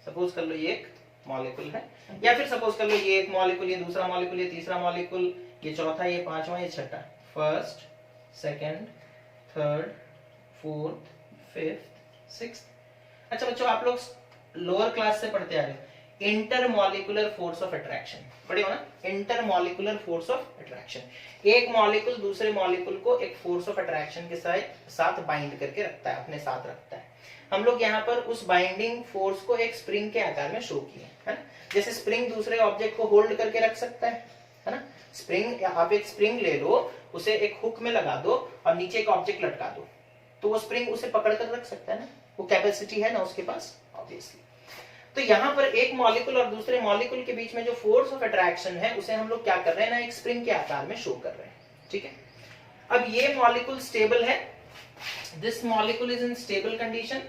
सपोज कर लो ये एक मॉलिक्यूल है, या फिर सपोज कर लो ये एक मॉलिक्यूल, ये दूसरा मॉलिक्यूल, ये तीसरा मॉलिक्यूल, ये चौथा, ये पांचवा, ये छठा, first, second, third, fourth, fifth, sixth. अच्छा बच्चों, आप लोग लोअर क्लास से पढ़ते आ रहे हो, इंटरमॉलिक्यूलर फोर्स ऑफ अट्रैक्शन पढ़े हो ना, इंटरमॉलिक्यूलर फोर्स ऑफ अट्रैक्शन। एक मॉलिक्यूल दूसरे मॉलिक्यूल को एक फोर्स ऑफ अट्रैक्शन के साथ बाइंड करके रखता है, अपने साथ रखता है। हम लोग यहाँ पर उस बाइंडिंग फोर्स को एक स्प्रिंग के आकार में शो किए, है ना। जैसे स्प्रिंग दूसरे ऑब्जेक्ट को होल्ड करके रख सकता है ना। स्प्रिंग, आप एक स्प्रिंग ले लो, उसे एक हुक में लगा दो और नीचे एक ऑब्जेक्ट लटका दो, तो वो स्प्रिंग उसे पकड़ कर रख सकता है ना, वो कैपेसिटी है ना उसके पास, ऑब्वियसली। तो यहाँ पर एक मॉलिक्यूल और दूसरे मॉलिक्यूल के बीच में जो फोर्स ऑफ अट्रैक्शन है उसे हम लोग क्या कर रहे हैं ना, एक स्प्रिंग के आकार में शो कर रहे हैं, ठीक है। अब ये मॉलिक्यूल स्टेबल है, this molecule is in stable condition,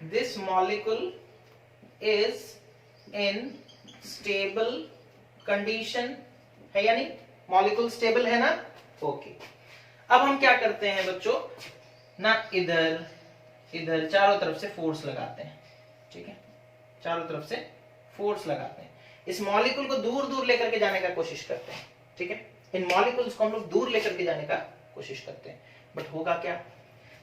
this molecule is in stable condition, है या नहीं, मॉलिक्यूल स्टेबल है ना, ओके। अब हम क्या करते हैं बच्चों ना, इधर इधर चारों तरफ से फोर्स लगाते हैं, ठीक है, चारों तरफ से फोर्स लगाते हैं, इस मॉलिक्यूल को दूर दूर लेकर के जाने का कोशिश करते हैं, ठीक है। इन मॉलिक्यूल्स को हम लोग दूर लेकर के जाने का कोशिश करते हैं, बट होगा क्या,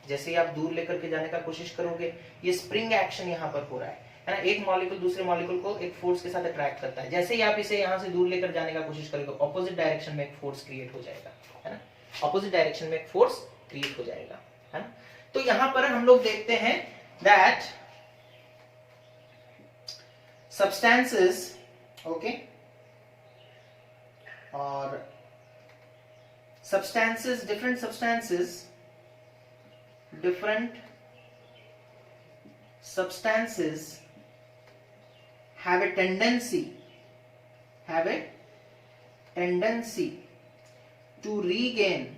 जैसे ही आप दूर लेकर के जाने का कोशिश करोगे, ये स्प्रिंग एक्शन यहाँ पर हो रहा है ना, एक मॉलिक्यूल दूसरे मॉलिक्यूल को एक फोर्स के साथ अट्रैक्ट करता है, जैसे ही आप इसे यहाँ से दूर लेकर जाने का कोशिश करोगे, ऑपोजिट डायरेक्शन में एक फोर्स क्रिएट हो जाएगा, है ना, ऑपोजिट डायरेक्शन में एक फोर्स क्रिएट हो जाएगा, है ना। तो यहाँ पर हम लोग देखते हैं that substances, okay, or substances, different substances have a tendency to regain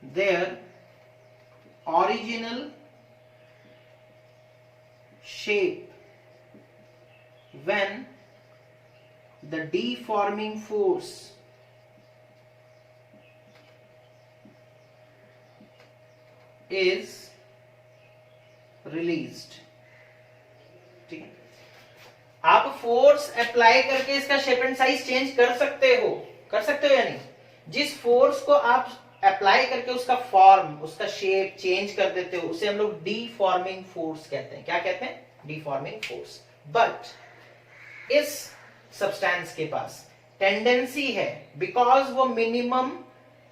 their original shape when the deforming force is released, ठीक है। आप फोर्स अप्लाई करके इसका शेप एंड साइज चेंज कर सकते हो या नहीं। जिस फोर्स को आप अप्लाई करके उसका फॉर्म, उसका शेप चेंज कर देते हो, उसे हम लोग डीफॉर्मिंग फोर्स कहते हैं। क्या कहते हैं? डीफॉर्मिंग फोर्स। बट इस सब्सटेंस के पास टेंडेंसी है, बिकॉज वो मिनिमम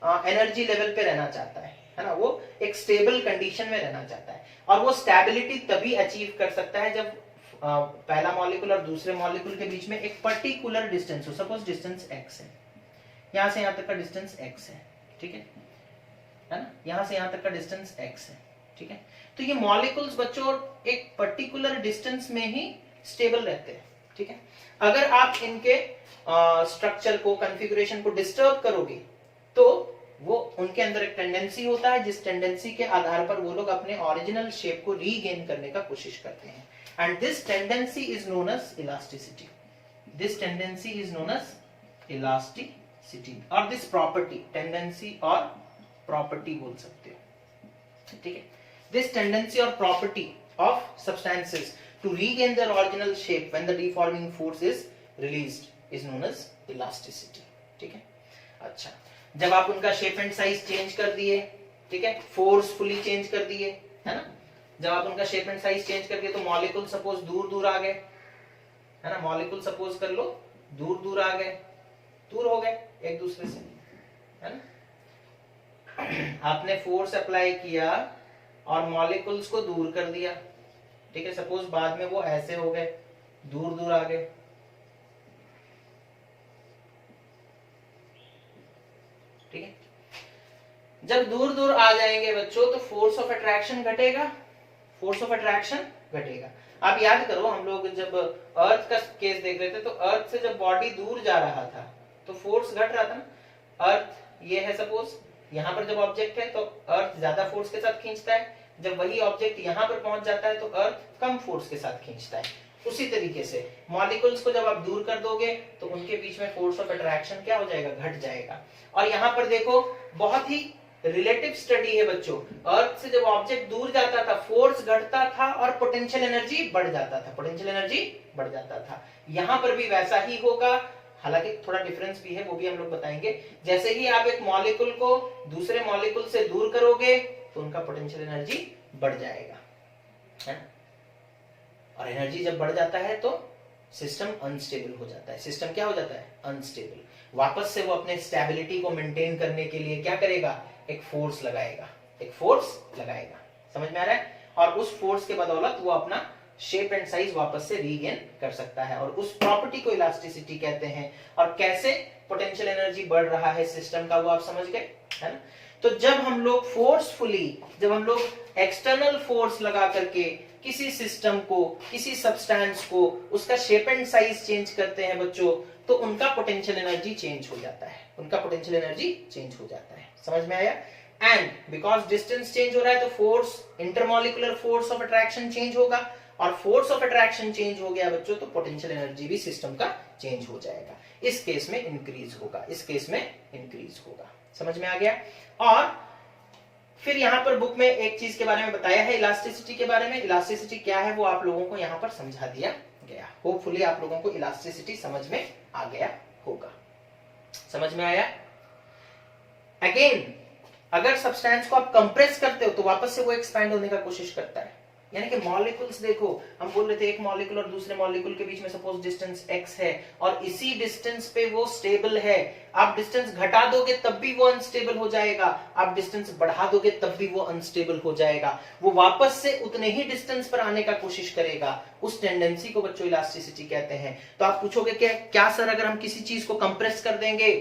एनर्जी लेवल पे रहना चाहता है ना, वो एक स्टेबल कंडीशन में रहना चाहता है, और वो स्टेबिलिटी तभी अचीव कर सकता है जब पहला मॉलिक्यूल और दूसरे मॉलिक्यूल के बीच में एक पर्टिकुलर डिस्टेंस हो। सपोज डिस्टेंस x है, यहां से यहां तक का डिस्टेंस x है, ठीक है ना, यहां से यहां तक का डिस्टेंस x है, ठीक है। तो ये मॉलिक्यूल्स बच्चों एक पर्टिकुलर डिस्टेंस में ही स्टेबल रहते हैं, ठीक है। अगर आप इनके स्ट्रक्चर को, कॉन्फ़िगरेशन को डिस्टर्ब करोगे तो वो उनके अंदर एक टेंडेंसी होता है, जिस टेंडेंसी के आधार पर वो लोग अपने ओरिजिनल शेप को रीगेन करने का कोशिश करते हैं। And this tendency is known as elasticity. This tendency is known as elasticity, और दिस प्रॉपर्टी, टेंडेंसी और प्रॉपर्टी बोल सकते हो, ठीक है। दिस टेंडेंसी और property of substances to regain their original shape when the deforming force is released is known as elasticity, ठीक है। अच्छा, जब आप उनका शेप एंड साइज चेंज कर दिए, ठीक है, फोर्सफुली चेंज कर दिए, है ना, जब आप उनका शेप एंड साइज चेंज कर दिए तो मॉलिक्यूल सपोज दूर दूर आ गए, है ना, मॉलिक्यूल सपोज कर लो दूर दूर आ गए, दूर हो गए एक दूसरे से, है ना। आपने फोर्स अप्लाई किया और मॉलिक्यूल्स को दूर कर दिया, ठीक है, सपोज बाद में वो ऐसे हो गए, दूर दूर आ गए, ठीक है। जब दूर दूर आ जाएंगे बच्चों तो फोर्स ऑफ अट्रैक्शन घटेगा, फोर्स ऑफ अट्रैक्शन घटेगा। आप याद करो, हम लोग जब अर्थ का केस देख रहे थे तो अर्थ से जब बॉडी दूर जा रहा था तो फोर्स घट रहा था ना। अर्थ ये है, सपोज यहां पर जब ऑब्जेक्ट है तो अर्थ ज्यादा फोर्स के साथ खींचता है, जब वही ऑब्जेक्ट यहां पर पहुंच जाता है तो अर्थ कम फोर्स के साथ खींचता है। उसी तरीके से मॉलिक्यूल्स को जब आप दूर कर दोगे तो उनके बीच में फोर्स ऑफ अट्रैक्शन क्या हो जाएगा? घट जाएगा। और यहाँ पर देखो, बहुत ही रिलेटिव स्टडी है बच्चों। अर्थ से जब ऑब्जेक्ट दूर जाता था फोर्स घटता था और पोटेंशियल एनर्जी बढ़ जाता था, पोटेंशियल एनर्जी बढ़ जाता था। यहाँ पर भी वैसा ही होगा, हालांकि थोड़ा डिफरेंस भी है, वो भी हम लोग बताएंगे। जैसे ही आप एक मॉलिक्यूल को दूसरे मॉलिक्यूल से दूर करोगे तो उनका पोटेंशियल एनर्जी बढ़ जाएगा, है? और एनर्जी जब बढ़ जाता है तो सिस्टम अनस्टेबल हो जाता है। सिस्टम क्या हो जाता है? अनस्टेबल। वापस से वो अपने स्टेबिलिटी को मेंटेन करने के लिए क्या करेगा? एक फोर्स लगाएगा, एक फोर्स लगाएगा। समझ में आ रहा है? और उस फोर्स के बदौलत वो अपना शेप एंड साइज वापस से रीगेन कर सकता है, और उस प्रॉपर्टी को इलास्टिसिटी कहते हैं। और कैसे पोटेंशियल एनर्जी बढ़ रहा है सिस्टम का वो आप समझ गए, है ना? तो जब हम लोग फोर्सफुली, जब हम लोग एक्सटर्नल फोर्स लगा करके किसी सिस्टम को, किसी सब्सटेंस को, उसका शेप एंड साइज चेंज करते हैं बच्चों, तो उनका पोटेंशियल एनर्जी चेंज हो जाता है, उनका पोटेंशियल एनर्जी चेंज हो जाता है। समझ में आया? एंड बिकॉज डिस्टेंस चेंज हो रहा है तो force, intermolecular force of attraction change होगा, और फोर्स ऑफ अट्रैक्शन चेंज हो गया बच्चों तो पोटेंशियल एनर्जी भी सिस्टम का चेंज हो जाएगा। इस केस में इंक्रीज होगा, इस केस में इंक्रीज होगा। समझ में आ गया? और फिर यहां पर बुक में एक चीज के बारे में बताया है इलास्टिसिटी के बारे में। इलास्टिसिटी क्या है वो आप लोगों को यहां पर समझा दिया गया। होपफुली आप लोगों को इलास्टिसिटी समझ में आ गया होगा। समझ में आया? अगेन, अगर सब्सटेंस को आप कंप्रेस करते हो तो वापस से वो एक्सपैंड होने का कोशिश करता है। यानी कि मॉलिक्यूल्स देखो, हम बोल रहे थे एक मॉलिक्यूल और दूसरे मॉलिक्यूल के बीच में सपोज डिस्टेंस x है, और इसी डिस्टेंस पे वो स्टेबल है। आप डिस्टेंस घटा दोगे तब भी वो अनस्टेबल हो जाएगा, आप डिस्टेंस बढ़ा दोगे तब भी वो अनस्टेबल हो जाएगा। वो वापस से उतने ही डिस्टेंस पर आने का कोशिश करेगा। उस टेंडेंसी को बच्चों इलास्टिसिटी कहते हैं। तो आप पूछोगे कि क्या सर अगर हम किसी चीज को कंप्रेस कर देंगे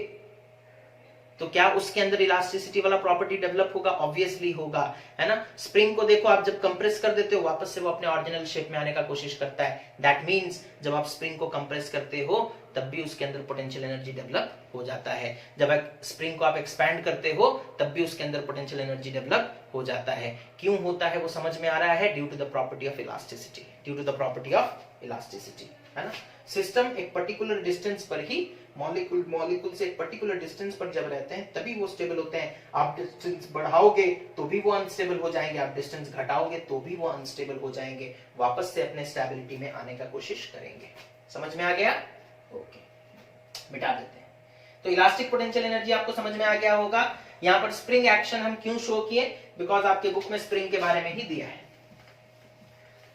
तो क्या उसके अंदर इलास्टिसिटी वाला प्रॉपर्टी डेवलप होगा? ऑब्वियसली होगा, है ना? स्प्रिंग को देखो, आप जब कंप्रेस कर देते हो वापस से वो अपने ओरिजिनल शेप में आने का कोशिश करता है। दैट मींस जब आप स्प्रिंग को कंप्रेस करते हो तब भी उसके अंदर पोटेंशियल एनर्जी डेवलप हो जाता है। जब स्प्रिंग को आप एक्सपैंड करते हो तब भी उसके अंदर पोटेंशियल एनर्जी डेवलप हो जाता है। क्यों होता है वो समझ में आ रहा है? Due to the property of elasticity, due to the property of elasticity, है ना? सिस्टम एक पर्टिकुलर डिस्टेंस पर ही, मॉलिक्यूल से एक पर्टिकुलर डिस्टेंस पर जब रहते हैं तभी वो स्टेबल होते हैं। आप डिस्टेंस बढ़ाओगे तो भी वो अनस्टेबल हो जाएंगे, आप डिस्टेंस घटाओगे तो भी वो अनस्टेबल हो जाएंगे, वापस से अपने स्टेबिलिटी में आने का कोशिश करेंगे। समझ में आ गया? ओके, मिटा देते हैं। तो इलास्टिक पोटेंशियल एनर्जी आपको समझ में आ गया होगा। यहां पर स्प्रिंग एक्शन हम क्यों शो किए? बिकॉज आपके बुक में स्प्रिंग के बारे में ही दिया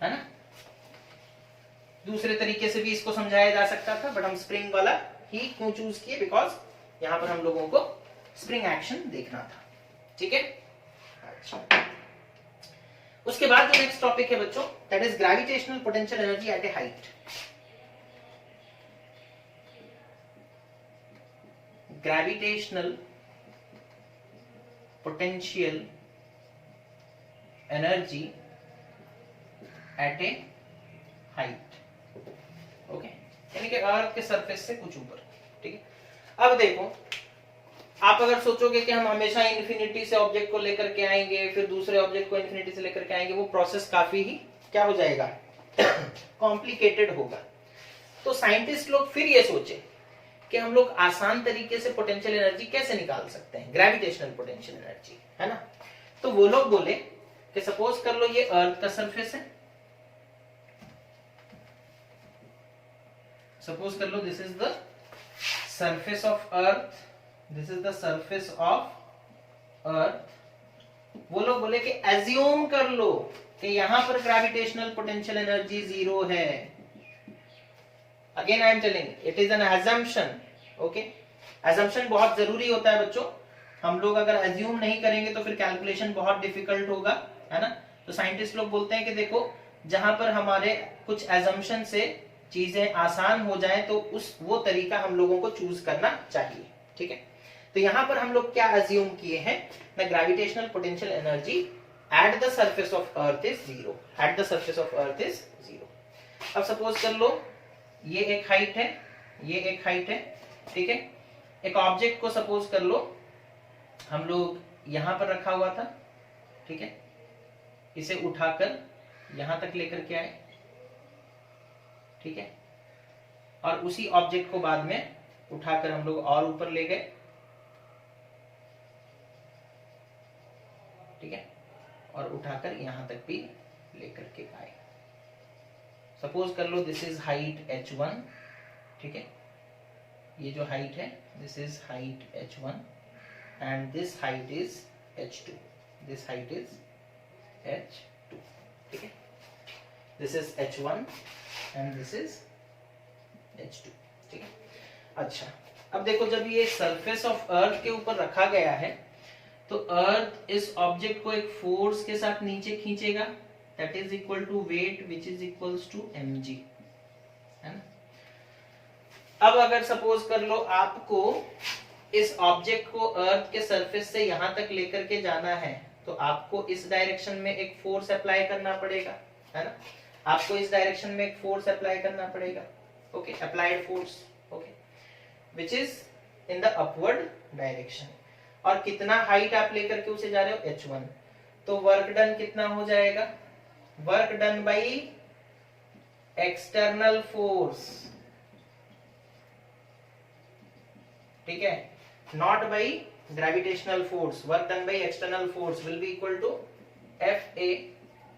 है ना? दूसरे तरीके से भी इसको समझाया जा सकता था, बट हम स्प्रिंग वाला ही क्यों चूज किए? बिकॉज यहां पर हम लोगों को स्प्रिंग एक्शन देखना था। ठीक है? अच्छा, उसके बाद जो नेक्स्ट टॉपिक है बच्चों, that is gravitational potential energy at a height. Gravitational potential energy at a height. Okay, यानी कि अर्थ के सरफेस से कुछ ऊपर। ठीक है? अब देखो, आप अगर सोचोगे कि हम हमेशा इन्फिनिटी से ऑब्जेक्ट को लेकर के आएंगे, फिर दूसरे ऑब्जेक्ट को इन्फिनिटी से लेकर के आएंगे, वो प्रोसेस काफी ही क्या हो जाएगा? कॉम्प्लिकेटेड होगा। तो साइंटिस्ट लोग फिर ये सोचे कि हम लोग आसान तरीके से पोटेंशियल एनर्जी कैसे निकाल सकते हैं, ग्रेविटेशनल पोटेंशियल एनर्जी, है ना? तो वो लोग बोले कि सपोज कर लो ये अर्थ का सरफेस है, सपोज कर लो this is the surface of earth, this is the surface of earth. वो लोग बोले कि एज्यूम कर लो कि यहां पर ग्रेविटेशनल पोटेंशियल एनर्जी 0 है। Again I am telling it is an assumption। Okay, assumption बहुत जरूरी होता है बच्चों। हम लोग अगर एज्यूम नहीं करेंगे तो फिर कैलकुलेशन बहुत डिफिकल्ट होगा, है ना? तो साइंटिस्ट लोग बोलते हैं कि देखो, जहां पर हमारे कुछ assumption से चीजें आसान हो जाए तो वो तरीका हम लोगों को चूज करना चाहिए। ठीक है? तो यहां पर हम लोग क्या अज्यूम किए हैं? The gravitational potential energy at the surface of earth is 0, at the surface of earth is 0। अब सपोज कर लो ये एक हाइट है, ये एक हाइट है। ठीक है? एक ऑब्जेक्ट को सपोज कर लो हम लोग यहां पर रखा हुआ था। ठीक है? इसे उठाकर यहां तक लेकर के आए। ठीक है? और उसी ऑब्जेक्ट को बाद में उठाकर हम लोग और ऊपर ले गए। ठीक है? और उठाकर यहां तक भी लेकर के आए। सपोज कर लो दिस इज हाइट h1। ठीक है? ये जो हाइट है this is height h1 and this height is h2, this height is h2। ठीक है? This is h1 and this is h2। ठीक है? अच्छा, अब देखो जब ये सरफेस ऑफ अर्थ के ऊपर रखा गया है तो अर्थ इस ऑब्जेक्ट को एक फोर्स के साथ नीचे खींचेगा, that is equal to weight which is equals to mg, है ना। अब अगर सपोज कर लो आपको इस ऑब्जेक्ट को अर्थ के सरफेस से यहां तक लेकर के जाना है, तो आपको इस डायरेक्शन में एक फोर्स अप्लाई करना पड़ेगा, है ना। आपको इस डायरेक्शन में एक फोर्स अप्लाई करना पड़ेगा, okay, applied force, okay, which is in the upward direction. और कितना हाइट आप लेकर के उसे जा रहे हो, h1। तो वर्क डन कितना हो जाएगा, work done by external force, ठीक है, not by gravitational force. Work done by external force will be equal to Fa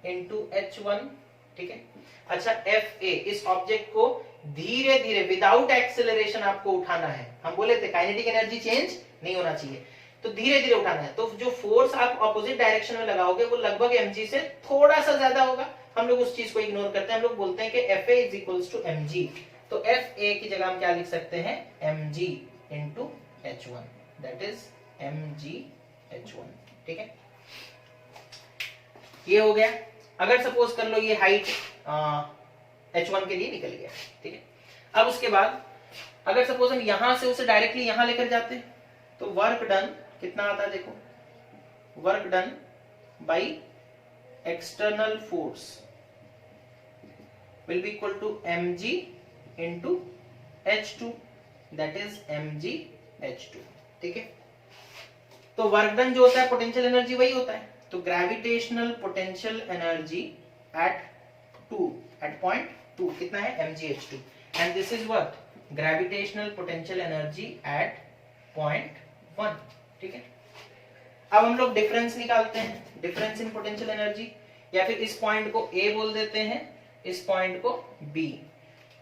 into h1, ठीक है। अच्छा, Fa इस ऑब्जेक्ट को धीरे धीरे विदाउट एक्सेलरेशन आपको उठाना है। हम बोले थे काइनेटिक एनर्जी चेंज नहीं होना चाहिए, तो धीरे धीरे उठाना है। तो जो फोर्स आप ऑपोजिट डायरेक्शन में लगाओगे वो लगभग mg से थोड़ा सा ज्यादा होगा। हम लोग उस चीज को इग्नोर करते हैं, हम लोग बोलते हैं कि Fa is equals to mg। तो Fa की जगह हम क्या लिख सकते हैं, mg into h1, that is mg h1, ठीक है। ये हो गया। अगर सपोज कर लो ये हाइट h1 के लिए निकल गया, ठीक है। अब उसके बाद अगर सपोज हम यहां से उसे डायरेक्टली यहां लेकर जाते हैं, तो वर्क डन कितना आता है, देखो, work done by external force will be equal to mg into h2, that is mg h2, ठीक है। तो वर्क डन जो होता है पोटेंशियल एनर्जी वही होता है। तो gravitational potential energy eight point 2 कितना है, mg h2, and this is what, gravitational potential energy eight point 1, ठीक है। अब हम लोग डिफरेंस निकालते हैं, डिफरेंस इन पोटेंशियल एनर्जी, या फिर इस पॉइंट को A बोल देते हैं, इस पॉइंट को B।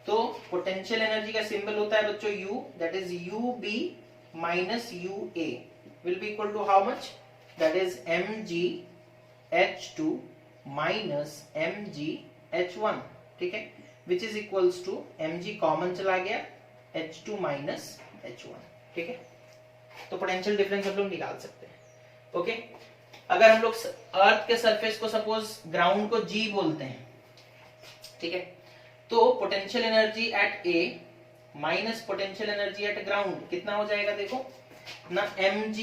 तो पोटेंशियल एनर्जी का सिंबल होता है बच्चों U, that is UB minus UA will be equal to how much, that is mg h2 minus mg h1, ठीक है, which is equals to mg common चला गया, h2 माइनस h1, ठीक है। तो पोटेंशियल डिफरेंस हम लोग निकाल सकते हैं, ओके। अगर हम लोग अर्थ के सरफेस को सपोज ग्राउंड को G बोलते हैं, ठीक है, तो potential energy eight A minus potential energy eight ground कितना हो जाएगा, देखो ना, mg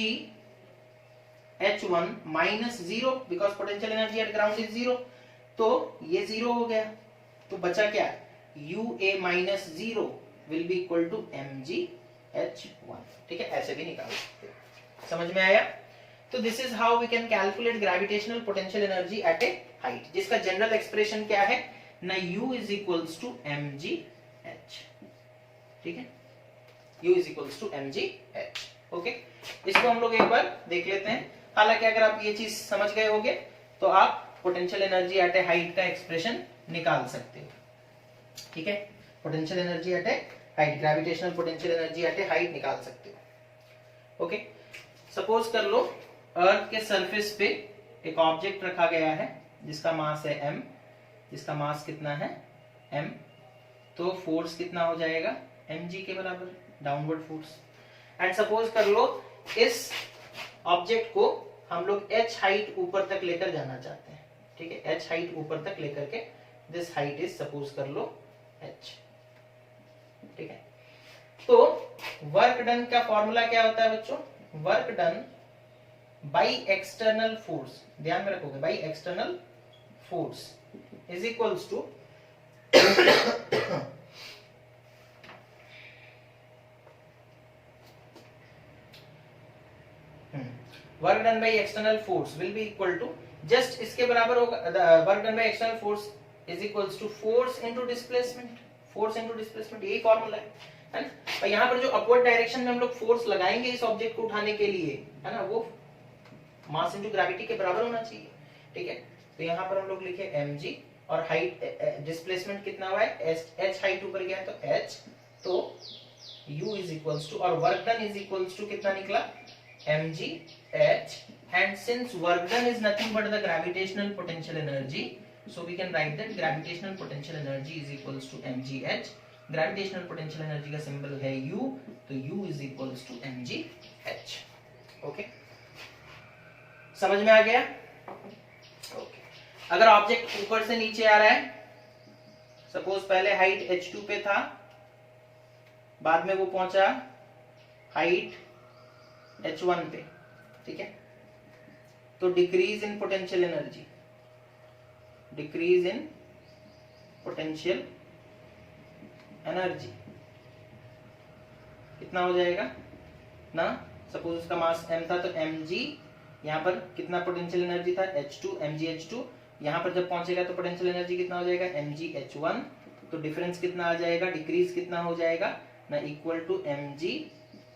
h1 minus 0, because potential energy eight ground is 0, तो ये 0 हो गया। तो बचा क्या, UA minus 0 will be equal to mg h1, ठीक है। ऐसे भी निकाल सकते हैं, समझ में आया। तो this is how we can calculate gravitational potential energy at a height, जिसका जनरल एक्सप्रेशन क्या है ना, U is equals to mg h, ठीक है, U is equals to mg h, okay. इसको हम लोग एक बार देख लेते हैं। हालांकि अगर आप ये चीज समझ गए होंगे तो आप potential energy at a height का एक्सप्रेशन निकाल सकते हो, ठीक है। Potential energy at a height, gravitational potential energy at a height निकाल सकते हो, ओके। सपोज कर लो अर्थ के सरफेस पे एक ऑब्जेक्ट रखा गया है जिसका मास है m, जिसका मास कितना है m, तो फोर्स कितना हो जाएगा, mg के बराबर, डाउनवर्ड फोर्स। एंड सपोज कर लो इस ऑब्जेक्ट को हम लोग h हाइट ऊपर तक लेकर जाना चाहते हैं, ठीक है, h हाइट ऊपर तक लेकर के, दिस हाइट इज सपोज कर लो h, ठीक है। तो वर्क डन का फॉर्मूला क्या होता है बच्चों, work done by external force, ध्यान में रखोगे, by external force is equals to work done by external force will be equal to, just इसके बराबर होगा, work done by external force is equals to force into displacement, force into displacement, यही formula है ना। और यहाँ पर जो अपवर्ड डायरेक्शन में हम लोग फोर्स लगाएंगे इस ऑब्जेक्ट को उठाने के लिए, है ना, वो मास इनटू ग्रेविटी के बराबर होना चाहिए, ठीक है। तो यहाँ पर हम लोग लिखे mg और हाइट, डिस्प्लेसमेंट कितना हुआ है, h हाइट ऊपर गया तो h, तो u इज इक्वल्स टू, और work done is equals to कितना निकला, mg h, and since work done is nothing but the gravitational potential energy, so we can write that gravitational potential energy is equals to mg h. Gravitational potential energy का symbol है u, तो u is equals to mg h, okay. समझ में आ गया? Okay. अगर object ऊपर से नीचे आ रहा है, सपोज पहले हाइट h2 पे था, बाद में वो पहुंचा हाइट h1 पे, ठीक है, तो decrease in potential energy, decrease in potential energy कितना हो जाएगा ना? सपोज उसका मास m था तो mg, यहाँ पर कितना पोटेंशियल एनर्जी था h2, mg h2, यहाँ पर जब पहुंचेगा तो पोटेंशियल एनर्जी कितना हो जाएगा mg h1, तो डिफरेंस कितना आ जाएगा, डिक्रीज कितना हो जाएगा ना, equal to mg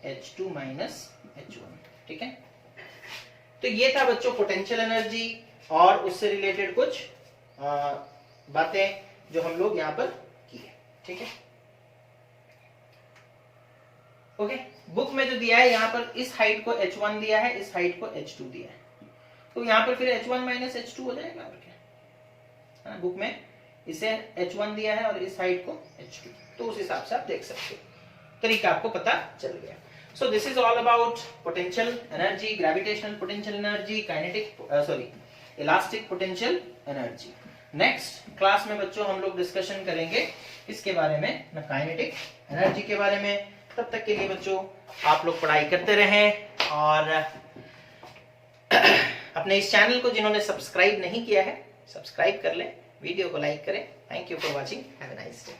h2 minus h1, ठीक है। तो ये था बच्चों पोटेंशियल एनर्जी और उससे रिलेटेड कुछ बातें जो हम लोग यहाँ पर किए, ठीक है। ओके, बुक में जो दिया है यहाँ पर इस हाइट को h1 दिया है, इस हाइट को h2 दिया है, तो यहाँ पर फिर h1 माइनस h2 हो जाएगा और क्या है, बुक में इसे h1 दिया है और इस हाइट को h2, तो उस हिसाब से आप देख सकते हो, तरीका आपको पता चल गया। So this is all about potential energy, gravitational potential energy, kinetic elastic potential energy. Next class में बच्चों हम लोग डिस्कशन करेंगे इसके बारे में, ना काइनेटिक एनर्जी के बारे में। तब तक के लिए बच्चों आप लोग पढ़ाई करते रहें और अपने इस चैनल को जिन्होंने सब्सक्राइब नहीं किया है, सब्सक्राइब कर लें, वीडियो को लाइक करें। Thank you for watching, have a nice day.